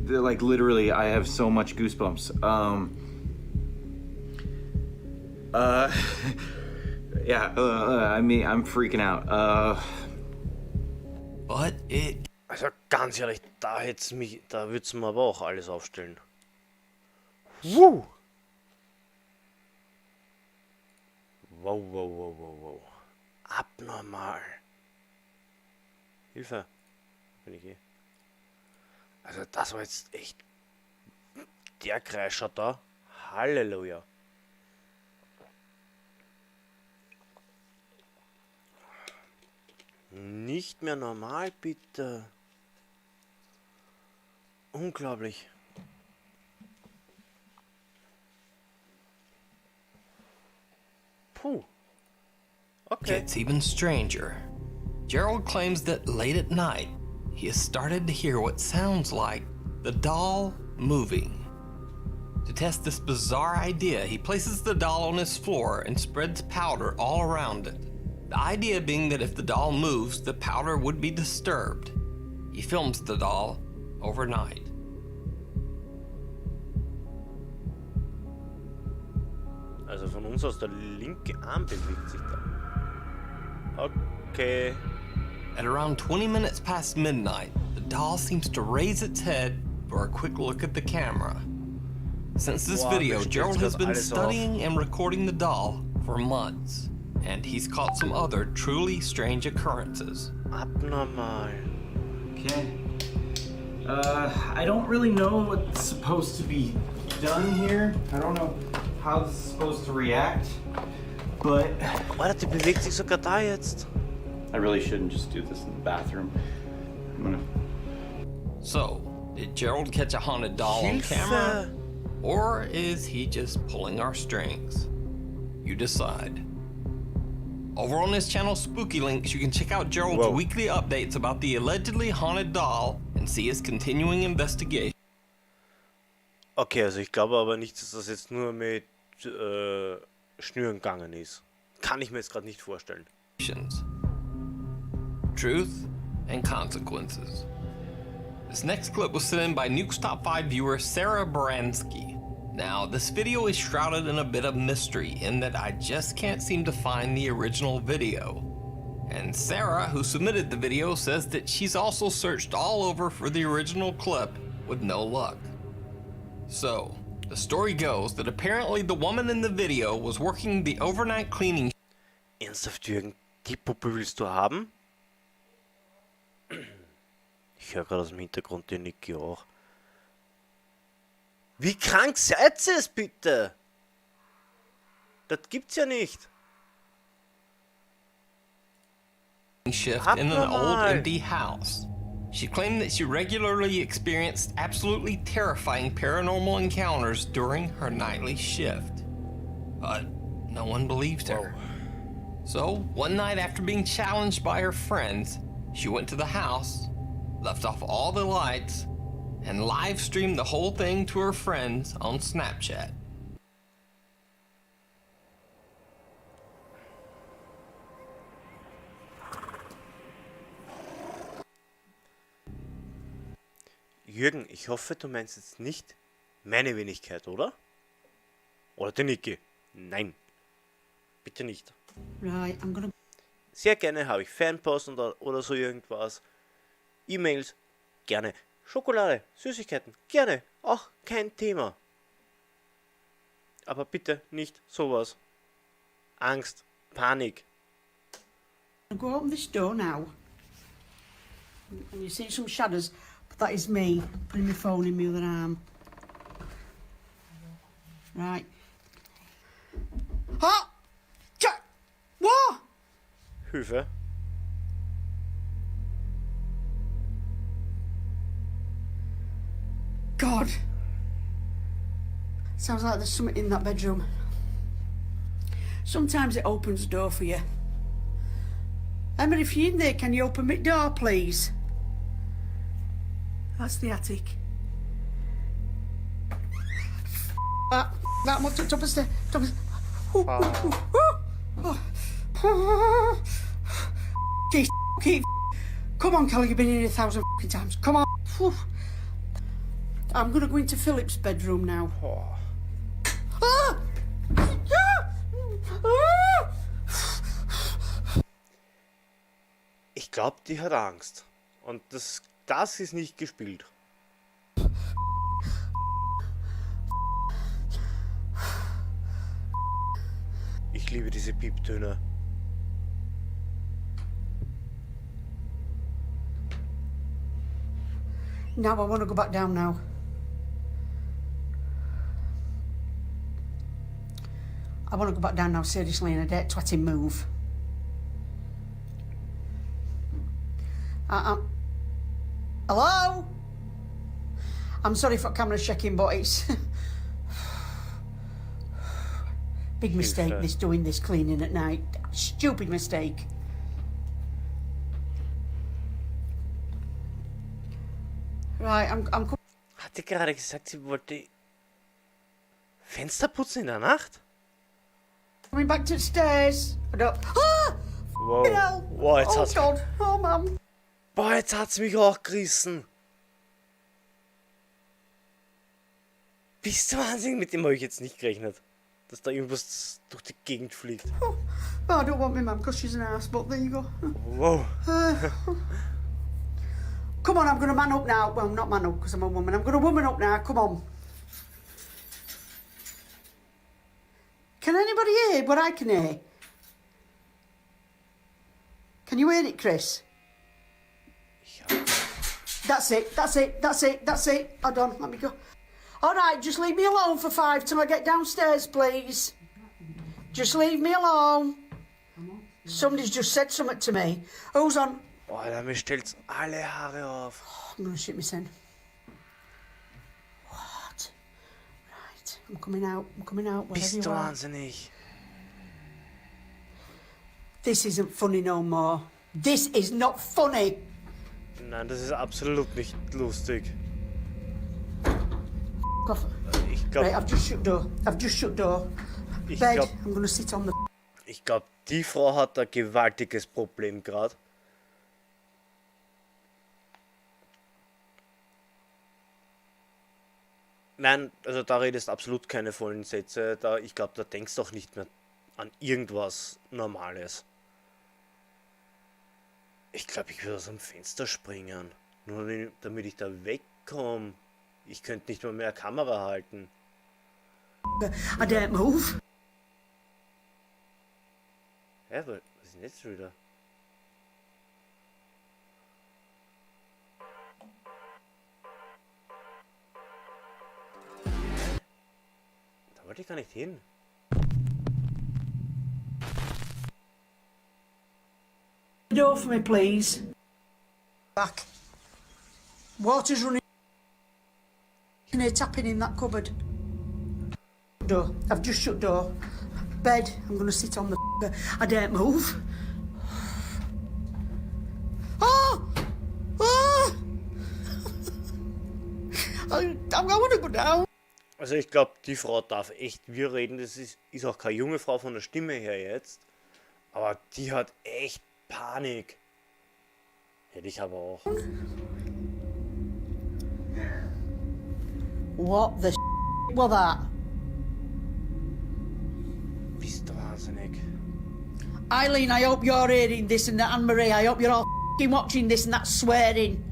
They're like literally, I have so much goosebumps. Yeah, I mean, I'm freaking out. But it... Also ganz ehrlich, da würd's mir aber auch alles aufstellen. Woo! Wow. Abnormal. Hilfe. Bin ich eh. Also das war jetzt echt... Der Kreischer da. Halleluja. Nicht mehr normal, bitte. Unglaublich. Okay. Gets even stranger. Gerald claims that late at night, he has started to hear what sounds like the doll moving. To test this bizarre idea, he places the doll on his floor and spreads powder all around it. The idea being that if the doll moves, the powder would be disturbed. He films the doll overnight. Also von uns aus der linke Arm bewegt sich da. Okay. At around 20 minutes past midnight, the doll seems to raise its head for a quick look at the camera. Since this video, Gerald has been studying and recording the doll for months, and he's caught some other truly strange occurrences. Abnormal. Okay. I don't really know what's supposed to be done here. I don't know how this is supposed to react, but... Warte, die bewegt sich sogar da jetzt. I really shouldn't just do this in the bathroom. I'm gonna... So, did Gerald catch a haunted doll on camera? Or is he just pulling our strings? You decide. Over on his channel Spooky Links, you can check out Gerald's weekly updates about the allegedly haunted doll and see his continuing investigation. Okay, also ich glaube aber nicht, dass das jetzt nur mit Schnüren gegangen ist. Kann ich mir jetzt gerade nicht vorstellen. Truth and consequences. This next clip was sent in by Nuke's Top 5 viewer Sarah Baranski. Now, this video is shrouded in a bit of mystery in that I just can't seem to find the original video. And Sarah, who submitted the video, says that she's also searched all over for the original clip with no luck. So, the story goes that apparently the woman in the video was working the overnight cleaning. Ernsthaft, Jürgen, die Puppe willst du haben? Ich höre gerade aus dem Hintergrund den Niki auch. Wie krank seid ihr es bitte? Das gibt's ja nicht. Shift in an old empty house. She claimed that she regularly experienced absolutely terrifying paranormal encounters during her nightly shift. But no one believed her. So, one night after being challenged by her friends, she went to the house, left off all the lights, and live streamed the whole thing to her friends on Snapchat. Jürgen, ich hoffe, du meinst jetzt nicht meine Wenigkeit, oder? Oder den Niki? Nein. Bitte nicht. Right, I'm gonna... Sehr gerne habe ich Fanpost oder so irgendwas. E-Mails, gerne. Schokolade, Süßigkeiten, gerne. Auch kein Thema. Aber bitte nicht sowas. Angst, Panik. I'll go open this door now. And you see some shadows, but that is me putting my phone in my other arm. Right. Ah! What? Hilfe. God. Sounds like there's something in that bedroom. Sometimes it opens the door for you. Emma, if you're in there, can you open my door, please? That's the attic. That much up the stairs. Keep. Come on, Kelly, you've been in here 1,000 times. Come on. I'm gonna go into Philip's bedroom now. Ich glaube, die hat Angst. Und das ist nicht gespielt. Ich liebe diese Pieptöne. Now I want to go back down now. I want to go back down now, seriously, and I dare twatting move. Hello? I'm sorry for camera checking, but it's... Big mistake, this doing this cleaning at night. Stupid mistake. Right, I'm Hat die gerade gesagt, sie wollte Fenster putzen in der Nacht? coming back to the stairs. I don't... Ah! Wow. Hell. Wow, jetzt Oh hat's God. Oh Mum. Boah, jetzt hat's mich auch gerissen. Bist du Wahnsinn? Mit dem habe ich jetzt nicht gerechnet. Dass da irgendwas durch die Gegend fliegt. Oh, I don't want my mum because she's an ass, but there you go. Wow. Come on, I'm going to man up now. Well, not man up because I'm a woman. I'm going to woman up now. Come on. Can anybody hear what I can hear? Can you hear it, Chris? That's it, that's it, that's it, that's it. Hold on, let me go. All right, just leave me alone for 5 till I get downstairs, please. Just leave me alone. Somebody's just said something to me. Who's on? Boah, mir stellt's alle Haare auf. I'm gonna shit myself. What? Right, I'm coming out, Bist du wahnsinnig? This isn't funny no more. This is not funny. Nein, das ist absolut nicht lustig. Ich glaube, Right, I've just shut door. Bed, I'm gonna sit on the... Ich glaube, die Frau hat ein gewaltiges Problem gerade. Nein, also da redest absolut keine vollen Sätze. Ich glaube, da denkst du auch nicht mehr an irgendwas Normales. Ich glaube, ich würde aus dem Fenster springen. Nur damit ich da wegkomme. Ich könnte nicht mal mehr Kamera halten. I don't move. Hä, was ist denn jetzt schon wieder? Da wollte ich gar nicht hin. Door for me, please. Back. Water's running. You can hear tapping in that cupboard. Door. I've just shut door. Bed. I'm gonna sit on the... I don't move. Oh! Oh! I want to go down. Also ich glaube, die Frau darf echt wir reden. Das ist auch keine junge Frau von der Stimme her jetzt. Aber die hat echt Panik. Hätte ich aber auch. What the was that? Bist du wahnsinnig? Eileen, I hope you're hearing this and that. Anne-Marie, I hope you're all f***ing watching this and that swearing.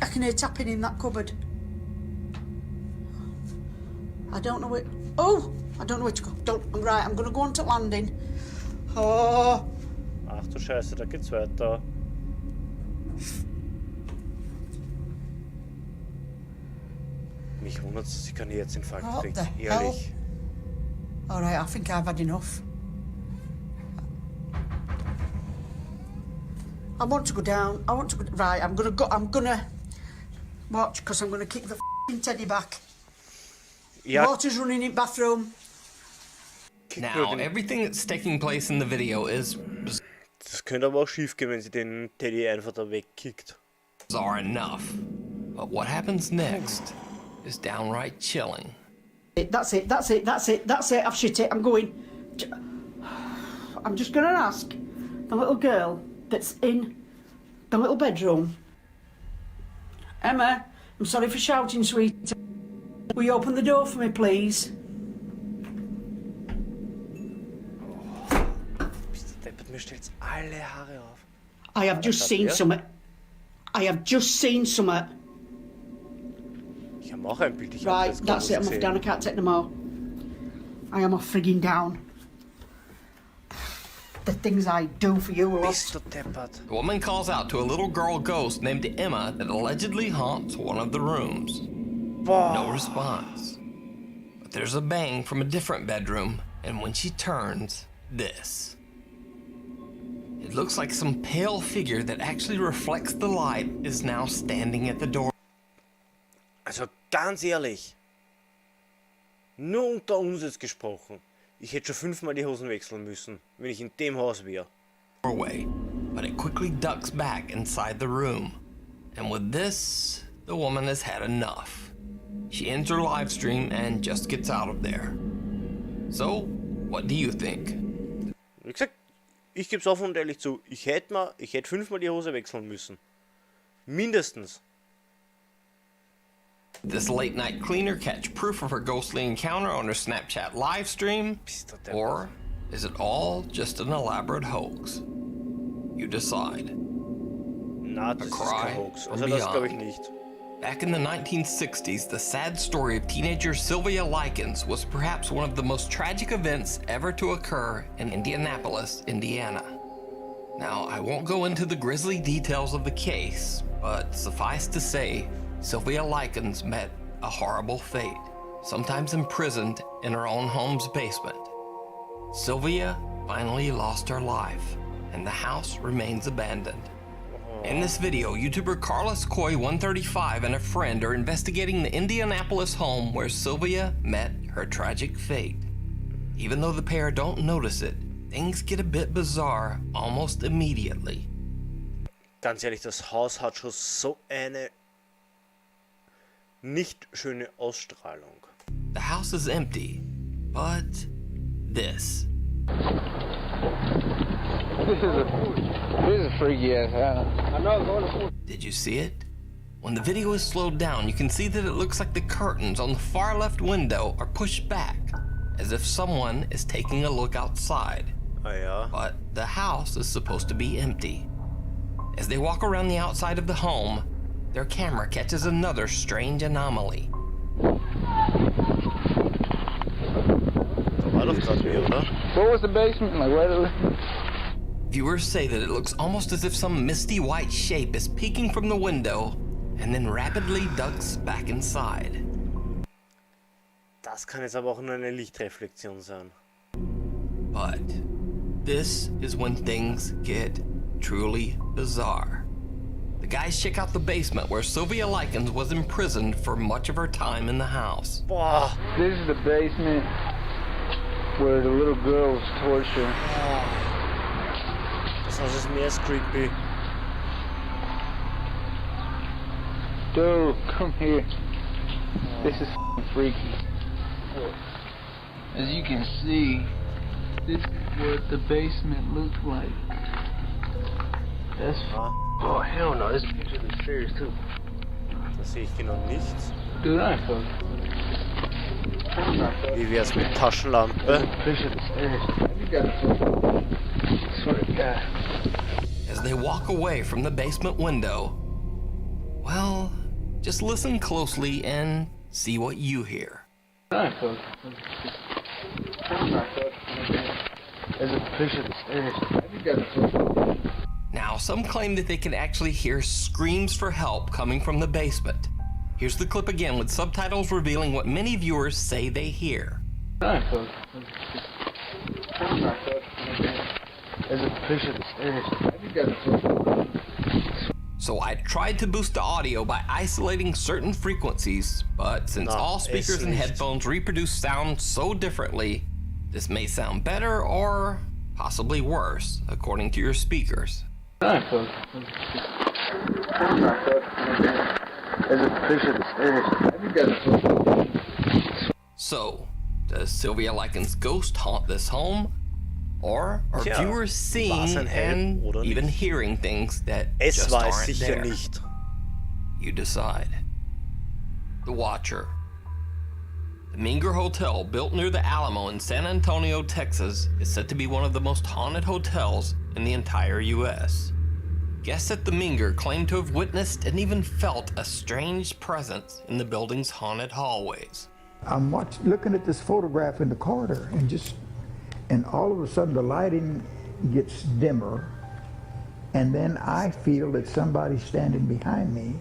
I can hear tapping in that cupboard. I don't know where... Oh! I don't know where to go. Right, I'm going to go on to landing. Oh! Ach du Scheiße, da geht's weiter. Mich wundert es, dass ich keinen Herzinfarkt kriegt. Ehrlich. Alright, I think I've had enough. I want to go down. I want to go... Right, I'm gonna watch, because I'm gonna kick the f***ing teddy back. Ja. Water's running in bathroom. Now, everything that's taking place in the video is... Das könnte aber auch schief gehen, wenn sie den Teddy einfach da wegkickt. ...are enough. But what happens next is downright chilling. That's it. I've shit it. I'm going. I'm just going to ask the little girl that's in the little bedroom. Emma, I'm sorry for shouting, sweet. Will you open the door for me, please? Mir stellt's alle Haare auf. I have just seen something. Ich habe auch ein Bild. Right, that's it. I'm off down. I can't take no more. I am off frigging down. The things I do for you are lost. The woman calls out to a little girl ghost named Emma that allegedly haunts one of the rooms. No response. But there's a bang from a different bedroom, and when she turns, this. It looks like some pale figure that actually reflects the light is now standing at the door. Also ganz ehrlich, Nur unter uns jetzt gesprochen. Ich hätte schon 5-mal die Hosen wechseln müssen, wenn ich in dem Haus wäre. Doorway, but it quickly ducks back inside the room. And with this, the woman has had enough. She ends her live stream and just gets out of there. So, what do you think? Wie gesagt, ich gebe es offen und ehrlich zu, ich hätte 5-mal die Hose wechseln müssen. Mindestens. This late night cleaner catch proof of her ghostly encounter on her Snapchat live stream? Or is it all just an elaborate hoax? You decide. Na, das ist kein Hoax. Also das glaube ich nicht. Back in the 1960s, the sad story of teenager Sylvia Likens was perhaps one of the most tragic events ever to occur in Indianapolis, Indiana. Now, I won't go into the grisly details of the case, but suffice to say, Sylvia Likens met a horrible fate, sometimes imprisoned in her own home's basement. Sylvia finally lost her life, and the house remains abandoned. In this video, YouTuber Carlos Coy 135 and a friend are investigating the Indianapolis home where Sylvia met her tragic fate. Even though the pair don't notice it, things get a bit bizarre almost immediately. Ganz ehrlich, das Haus hat schon so eine nicht schöne Ausstrahlung. The house is empty, but this. This is a freaky ass house. Did you see it? When the video is slowed down, you can see that it looks like the curtains on the far left window are pushed back, as if someone is taking a look outside. Oh, yeah. But the house is supposed to be empty. As they walk around the outside of the home, their camera catches another strange anomaly. What was the basement like? Right? Viewers say that it looks almost as if some misty white shape is peeking from the window and then rapidly ducks back inside. Das kann jetzt aber auch nur eine Lichtreflexion sein. But this is when things get truly bizarre. The guys check out the basement where Sylvia Likens was imprisoned for much of her time in the house. Boah. This is the basement where the little girl was tortured. Das Haus ist mehr als creepy. Dude, come here. This is freaky. As you can see, this is what the basement looked like. That's oh hell no, this picture is serious too. Da sehe ich genau nichts. Dude, I fuck. Wie wär's mit Taschenlampe? As they walk away from the basement window, well, just listen closely and see what you hear. There's a picture of the stairs. Now, some claim that they can actually hear screams for help coming from the basement. Here's the clip again with subtitles revealing what many viewers say they hear. There's a picture of the stairs. So I tried to boost the audio by isolating certain frequencies, but since all speakers and headphones reproduce sound so differently, this may sound better or possibly worse, according to your speakers. So, does Sylvia Likens' ghost haunt this home? Or are viewers seeing and even hearing things that just aren't there? You decide. The Watcher. The Minger Hotel, built near the Alamo in San Antonio, Texas, is said to be one of the most haunted hotels in the entire U.S. Guests at the Minger claim to have witnessed and even felt a strange presence in the building's haunted hallways. I'm looking at this photograph in the corridor, and all of a sudden the lighting gets dimmer, and then I feel that somebody's standing behind me.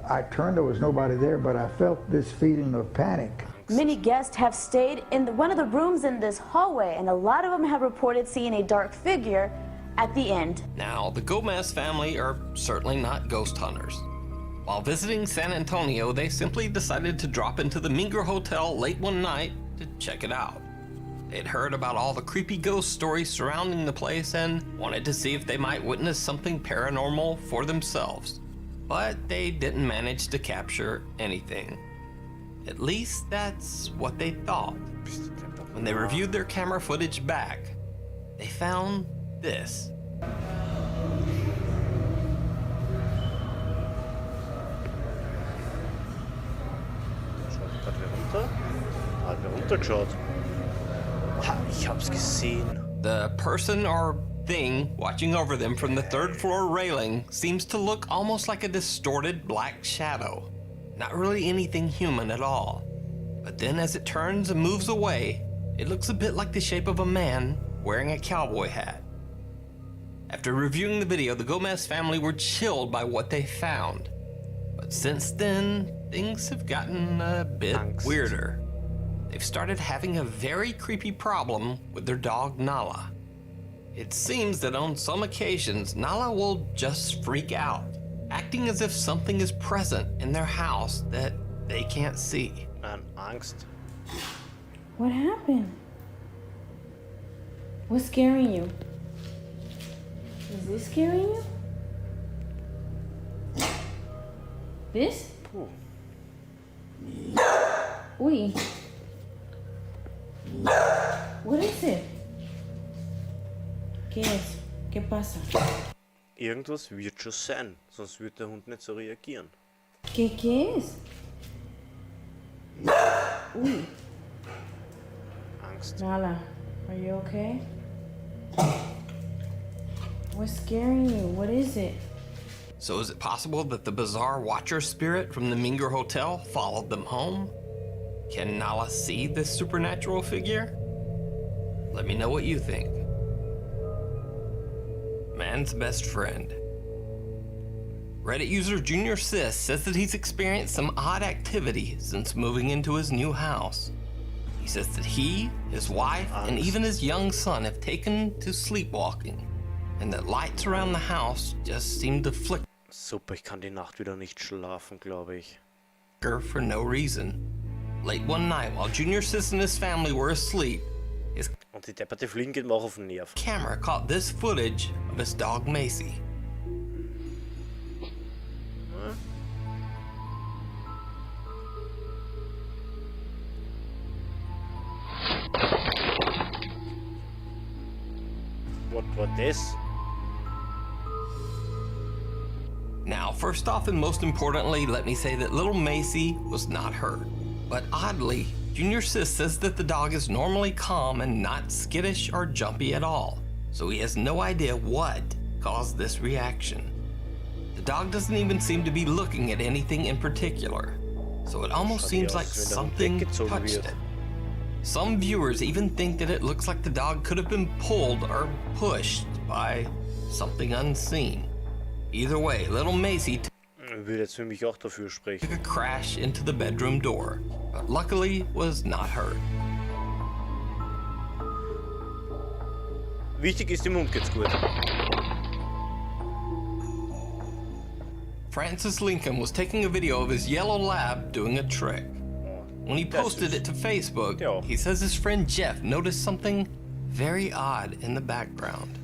I turned, there was nobody there, but I felt this feeling of panic. Many guests have stayed in one of the rooms in this hallway, and a lot of them have reported seeing a dark figure at the end. Now, the Gomez family are certainly not ghost hunters. While visiting San Antonio, they simply decided to drop into the Minger Hotel late one night to check it out. They'd heard about all the creepy ghost stories surrounding the place and wanted to see if they might witness something paranormal for themselves. But they didn't manage to capture anything. At least that's what they thought. When they reviewed their camera footage back, they found this. Hat wer runter? Hat wer runtergeschaut? Ha, ich hab's gesehen. The person or thing watching over them from the third floor railing seems to look almost like a distorted black shadow. Not really anything human at all. But then as it turns and moves away, it looks a bit like the shape of a man wearing a cowboy hat. After reviewing the video, the Gomez family were chilled by what they found. But since then, things have gotten a bit weirder. They've started having a very creepy problem with their dog Nala. It seems that on some occasions, Nala will just freak out, acting as if something is present in their house that they can't see. Man, Angst. What happened? What's scaring you? Is this scaring you? This? Uy. What is it? ¿Qué es? ¿Qué pasa? Irgendwas wird schon sein, sonst wird der Hund nicht so reagieren. ¿Qué es? Uy. Angst. Nala, are you okay? What's scaring you? What is it? So is it possible that the bizarre watcher spirit from the Minger Hotel followed them home? Can Nala see this supernatural figure? Let me know what you think. Man's best friend. Reddit user Junior Sis says that he's experienced some odd activity since moving into his new house. He says that he, his wife, and even his young son have taken to sleepwalking, and that lights around the house just seem to flicker. Super, ich kann die Nacht wieder nicht schlafen, glaube ich. For no reason. Late one night, while Junior Sis and his family were asleep, his Und die depperte Fliegen geht mir auch auf den Nerv. camera caught this footage of his dog Macy. What this? Now, first off and most importantly, let me say that little Macy was not hurt. But oddly, Junior Sis says that the dog is normally calm and not skittish or jumpy at all. So he has no idea what caused this reaction. The dog doesn't even seem to be looking at anything in particular. So it almost seems like something touched it. Some viewers even think that it looks like the dog could have been pulled or pushed by something unseen. Either way, little Macy Würde jetzt für mich auch dafür sprechen. took a crash into the bedroom door, but luckily was not hurt. Wichtig ist, dem Hund geht's gut. Francis Lincoln was taking a video of his yellow lab doing a trick. When he posted it to Facebook, he says his friend Jeff noticed something very odd in the background.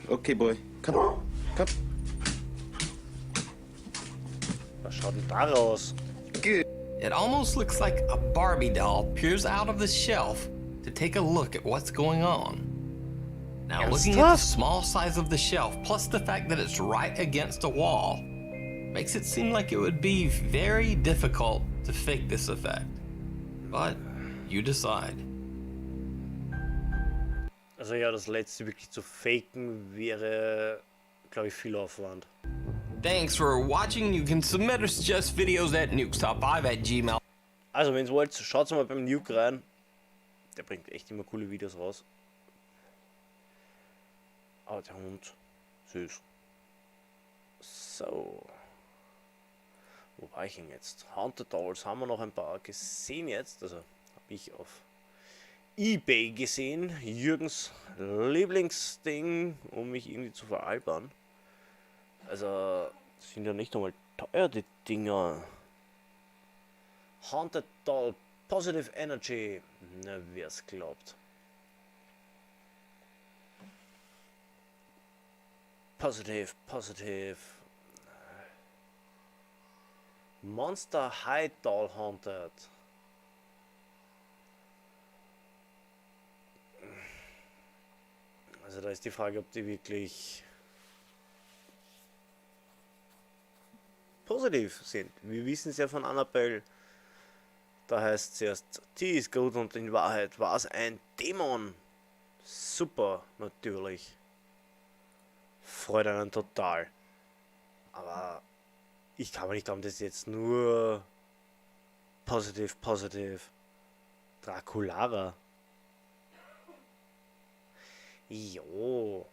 Okay, boy, come. Was schaut denn da raus? It almost looks like a Barbie doll peers out of the shelf to take a look at what's going on. Now, looking at the small size of the shelf, plus the fact that it's right against a wall, makes it seem like it would be very difficult to fake this effect. But you decide. Also ja, das letzte wirklich zu faken wäre, glaube ich, viel Aufwand. Thanks for watching. You can submit or suggest videos at nukestop5@gmail. Also wenn ihr wollt, schaut mal beim Nuke rein. Der bringt echt immer coole Videos raus. Aber der Hund, süß. So. Wo war ich denn jetzt? Hounted Dolls haben wir noch ein paar gesehen jetzt. Also habe ich auf eBay gesehen. Jürgens Lieblingsding, um mich irgendwie zu veralbern. Also sind ja nicht einmal teuer die Dinger. Hounted Doll, Positive Energy. Na, wer's glaubt. Positive. Monster High Doll Haunted. Also da ist die Frage, ob die wirklich positiv sind. Wir wissen es ja von Annabelle. Da heißt es erst, die ist gut und in Wahrheit war es ein Dämon. Super, natürlich. Freut einen total. Aber ich kann mir nicht glauben, dass jetzt nur positiv. Draculara. Jo.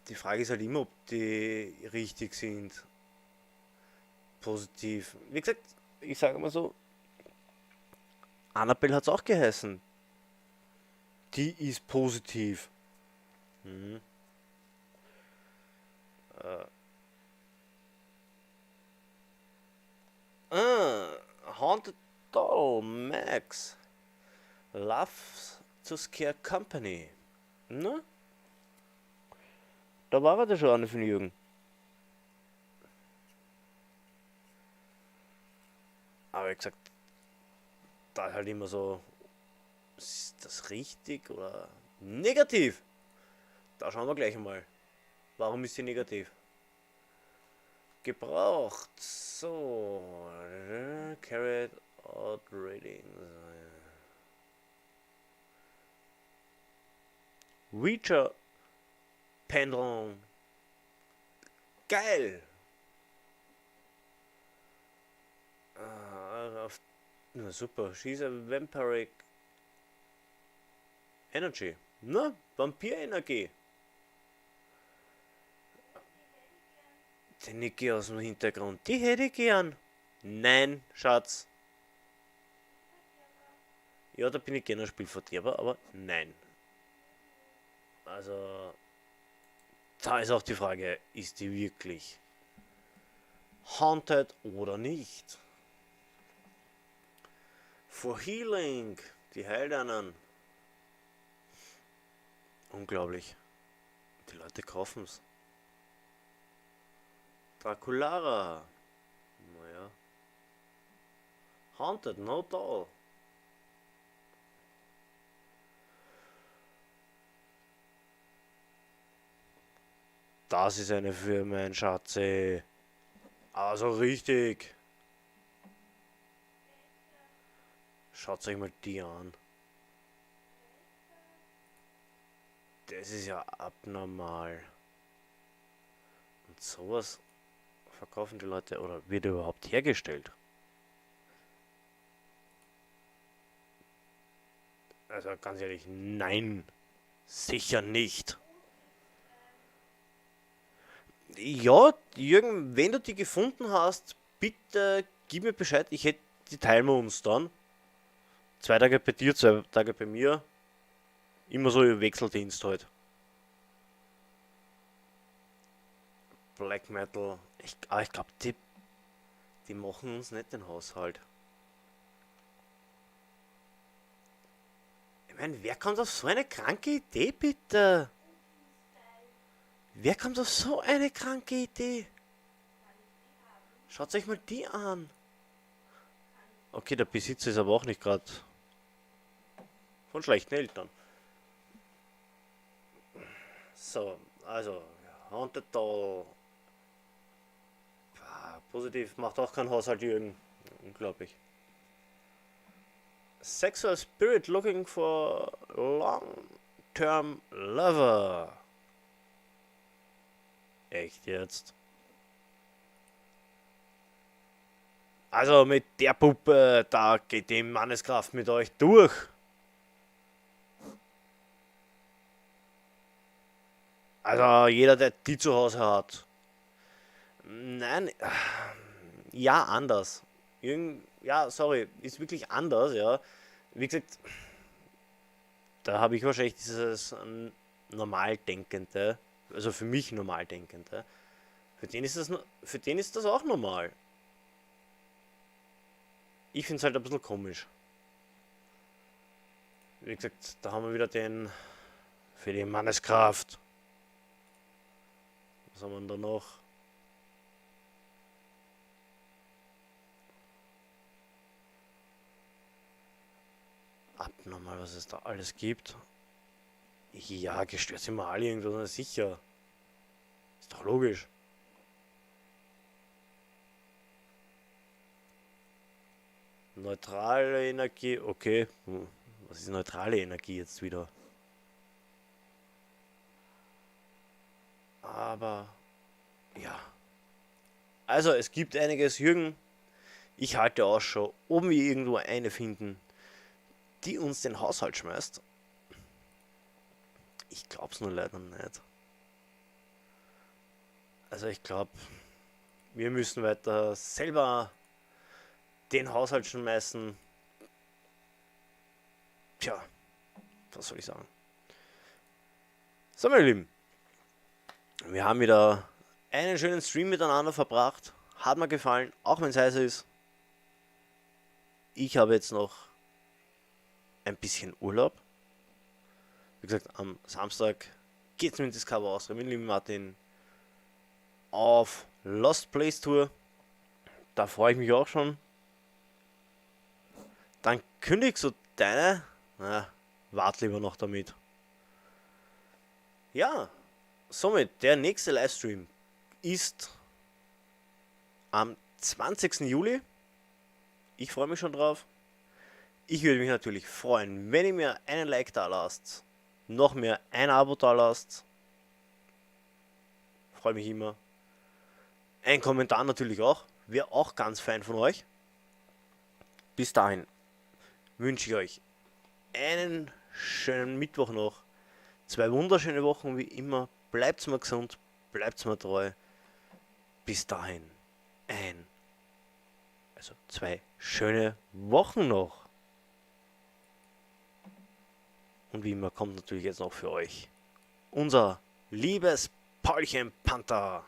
Die Frage ist halt immer, ob die richtig sind. Positiv. Wie gesagt, ich sage mal so, Annabelle hat es auch geheißen. Die ist positiv. Haunted Doll, Max. Loves to scare company. Ne? Da war er da schon eine von Jürgen. Aber wie gesagt, da halt immer so, ist das richtig oder negativ? Da schauen wir gleich einmal. Warum ist sie negativ? Gebraucht. So. Carried out ratings. Reacher Pendulum. Geil. Na super. She's a vampiric energy. Na, Vampirenergie. Die Niki aus dem Hintergrund, die hätte ich gern. Nein, Schatz. Ja, da bin ich gerne ein Spielverderber, aber nein. Also, da ist auch die Frage, ist die wirklich haunted oder nicht? For Healing, die heilt einen. Unglaublich. Die Leute kaufen es. Draculara. Naja. Haunted, no doll. Das ist eine für mein Schatze. Also richtig. Schaut euch mal die an. Das ist ja abnormal. Und sowas verkaufen die Leute oder wird überhaupt hergestellt? Also ganz ehrlich, nein. Sicher nicht. Ja, Jürgen, wenn du die gefunden hast, bitte gib mir Bescheid. Die teilen wir uns dann. 2 Tage bei dir, 2 Tage bei mir. Immer so im Wechseldienst halt. Black Metal. Ich glaube, die machen uns nicht den Haushalt. Ich meine, wer kommt auf so eine kranke Idee, bitte? Wer kommt auf so eine kranke Idee? Schaut euch mal die an. Okay, der Besitzer ist aber auch nicht gerade von schlechten Eltern. So, also, Hounted Doll. Positiv, macht auch kein Haushalt, Jürgen. Unglaublich. Sexual Spirit looking for long-term lover. Echt jetzt? Also mit der Puppe, da geht die Manneskraft mit euch durch. Also jeder, der die zu Hause hat. Nein, ja, anders. Ja, sorry, ist wirklich anders, ja. Wie gesagt, da habe ich wahrscheinlich dieses Normaldenkende, also für mich Normaldenkende. Für den ist das auch normal. Ich finde es halt ein bisschen komisch. Wie gesagt, da haben wir wieder den für die Manneskraft. Was haben wir da noch? Abnormal, was es da alles gibt. Ja, gestört sind wir alle irgendwo, sicher. Ist doch logisch. Neutrale Energie, okay. Was ist neutrale Energie jetzt wieder? Aber, ja. Also, es gibt einiges. Jürgen, ich halte Ausschau, ob wir irgendwo eine finden, die uns den Haushalt schmeißt. Ich glaub's nur leider nicht. Also ich glaube, wir müssen weiter selber den Haushalt schmeißen. Tja, was soll ich sagen? So, meine Lieben, wir haben wieder einen schönen Stream miteinander verbracht. Hat mir gefallen, auch wenn es heiß ist. Ich habe jetzt noch ein bisschen Urlaub. Wie gesagt, am Samstag geht es mit Discover aus mit lieben Martin auf Lost Place Tour. Da freue ich mich auch schon. Dann kündigst du deine. Na, wart lieber noch damit. Ja, somit der nächste Livestream ist am 20. Juli. Ich freue mich schon drauf. Ich würde mich natürlich freuen, wenn ihr mir einen Like da lasst, noch mehr ein Abo da lasst. Freue mich immer. Ein Kommentar natürlich auch. Wäre auch ganz fein von euch. Bis dahin wünsche ich euch einen schönen Mittwoch noch. 2 wunderschöne Wochen wie immer. Bleibt mir gesund, bleibt mir treu. Bis dahin 2 schöne Wochen noch. Und wie immer kommt natürlich jetzt noch für euch unser liebes Paulchen Panther.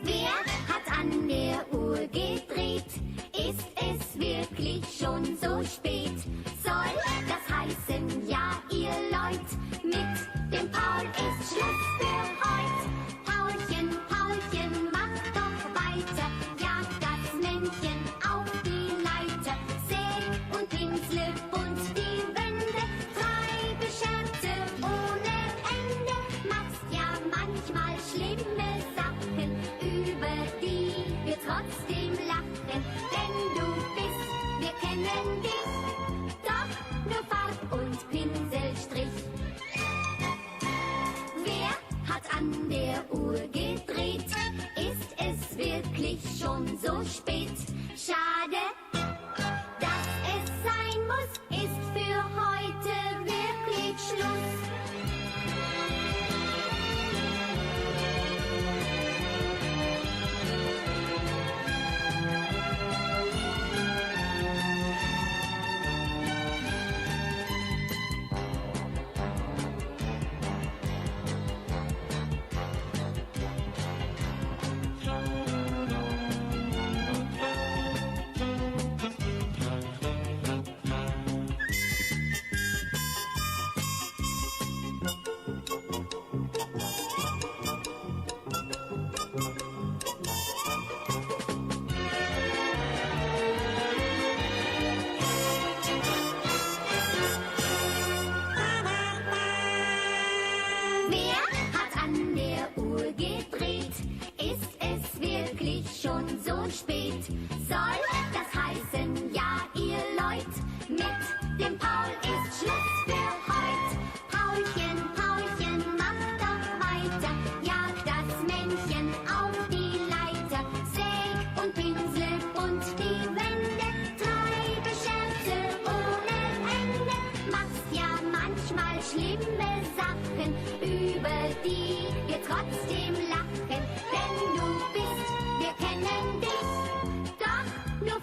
Wer hat an der Uhr gedreht? Ist es wirklich schon so spät? Soll das heißen, ja, ihr Leut, mit dem Paul ist Schluss für heut. Paulchen, Paulchen, mach doch weiter, jag das Männchen auf die Leiter. Säg und pinsle bunt die Wände, treibe Scherze ohne Ende. Machst ja manchmal schlimme Sachen, über die wir trotzdem lachen. Denn du bist, wir kennen dich, doch nur Farb und Pinselstrich. Wer hat an der Uhr gedreht? Ist es wirklich schon so spät? Schade, dass es sein muss, ist für heute wirklich Schluss. Wer hat an der Uhr gedreht? Ist es wirklich schon so spät? Soll das heißen, ja, ihr Leut, mit dem Paul ist Schluss für heut. Paulchen, Paulchen, mach doch weiter, jag das Männchen auf die Leiter. Säg und pinsle bunt die Wände, treibe Scherze ohne Ende. Machst ja manchmal schlimme Sachen, über die wir trotzdem lachen. Denn du bist, wir kennen dich, doch nur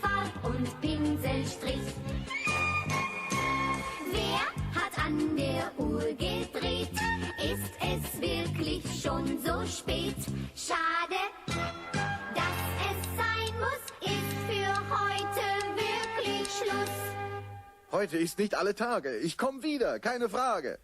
Heute ist nicht alle Tage. Ich komme wieder, keine Frage.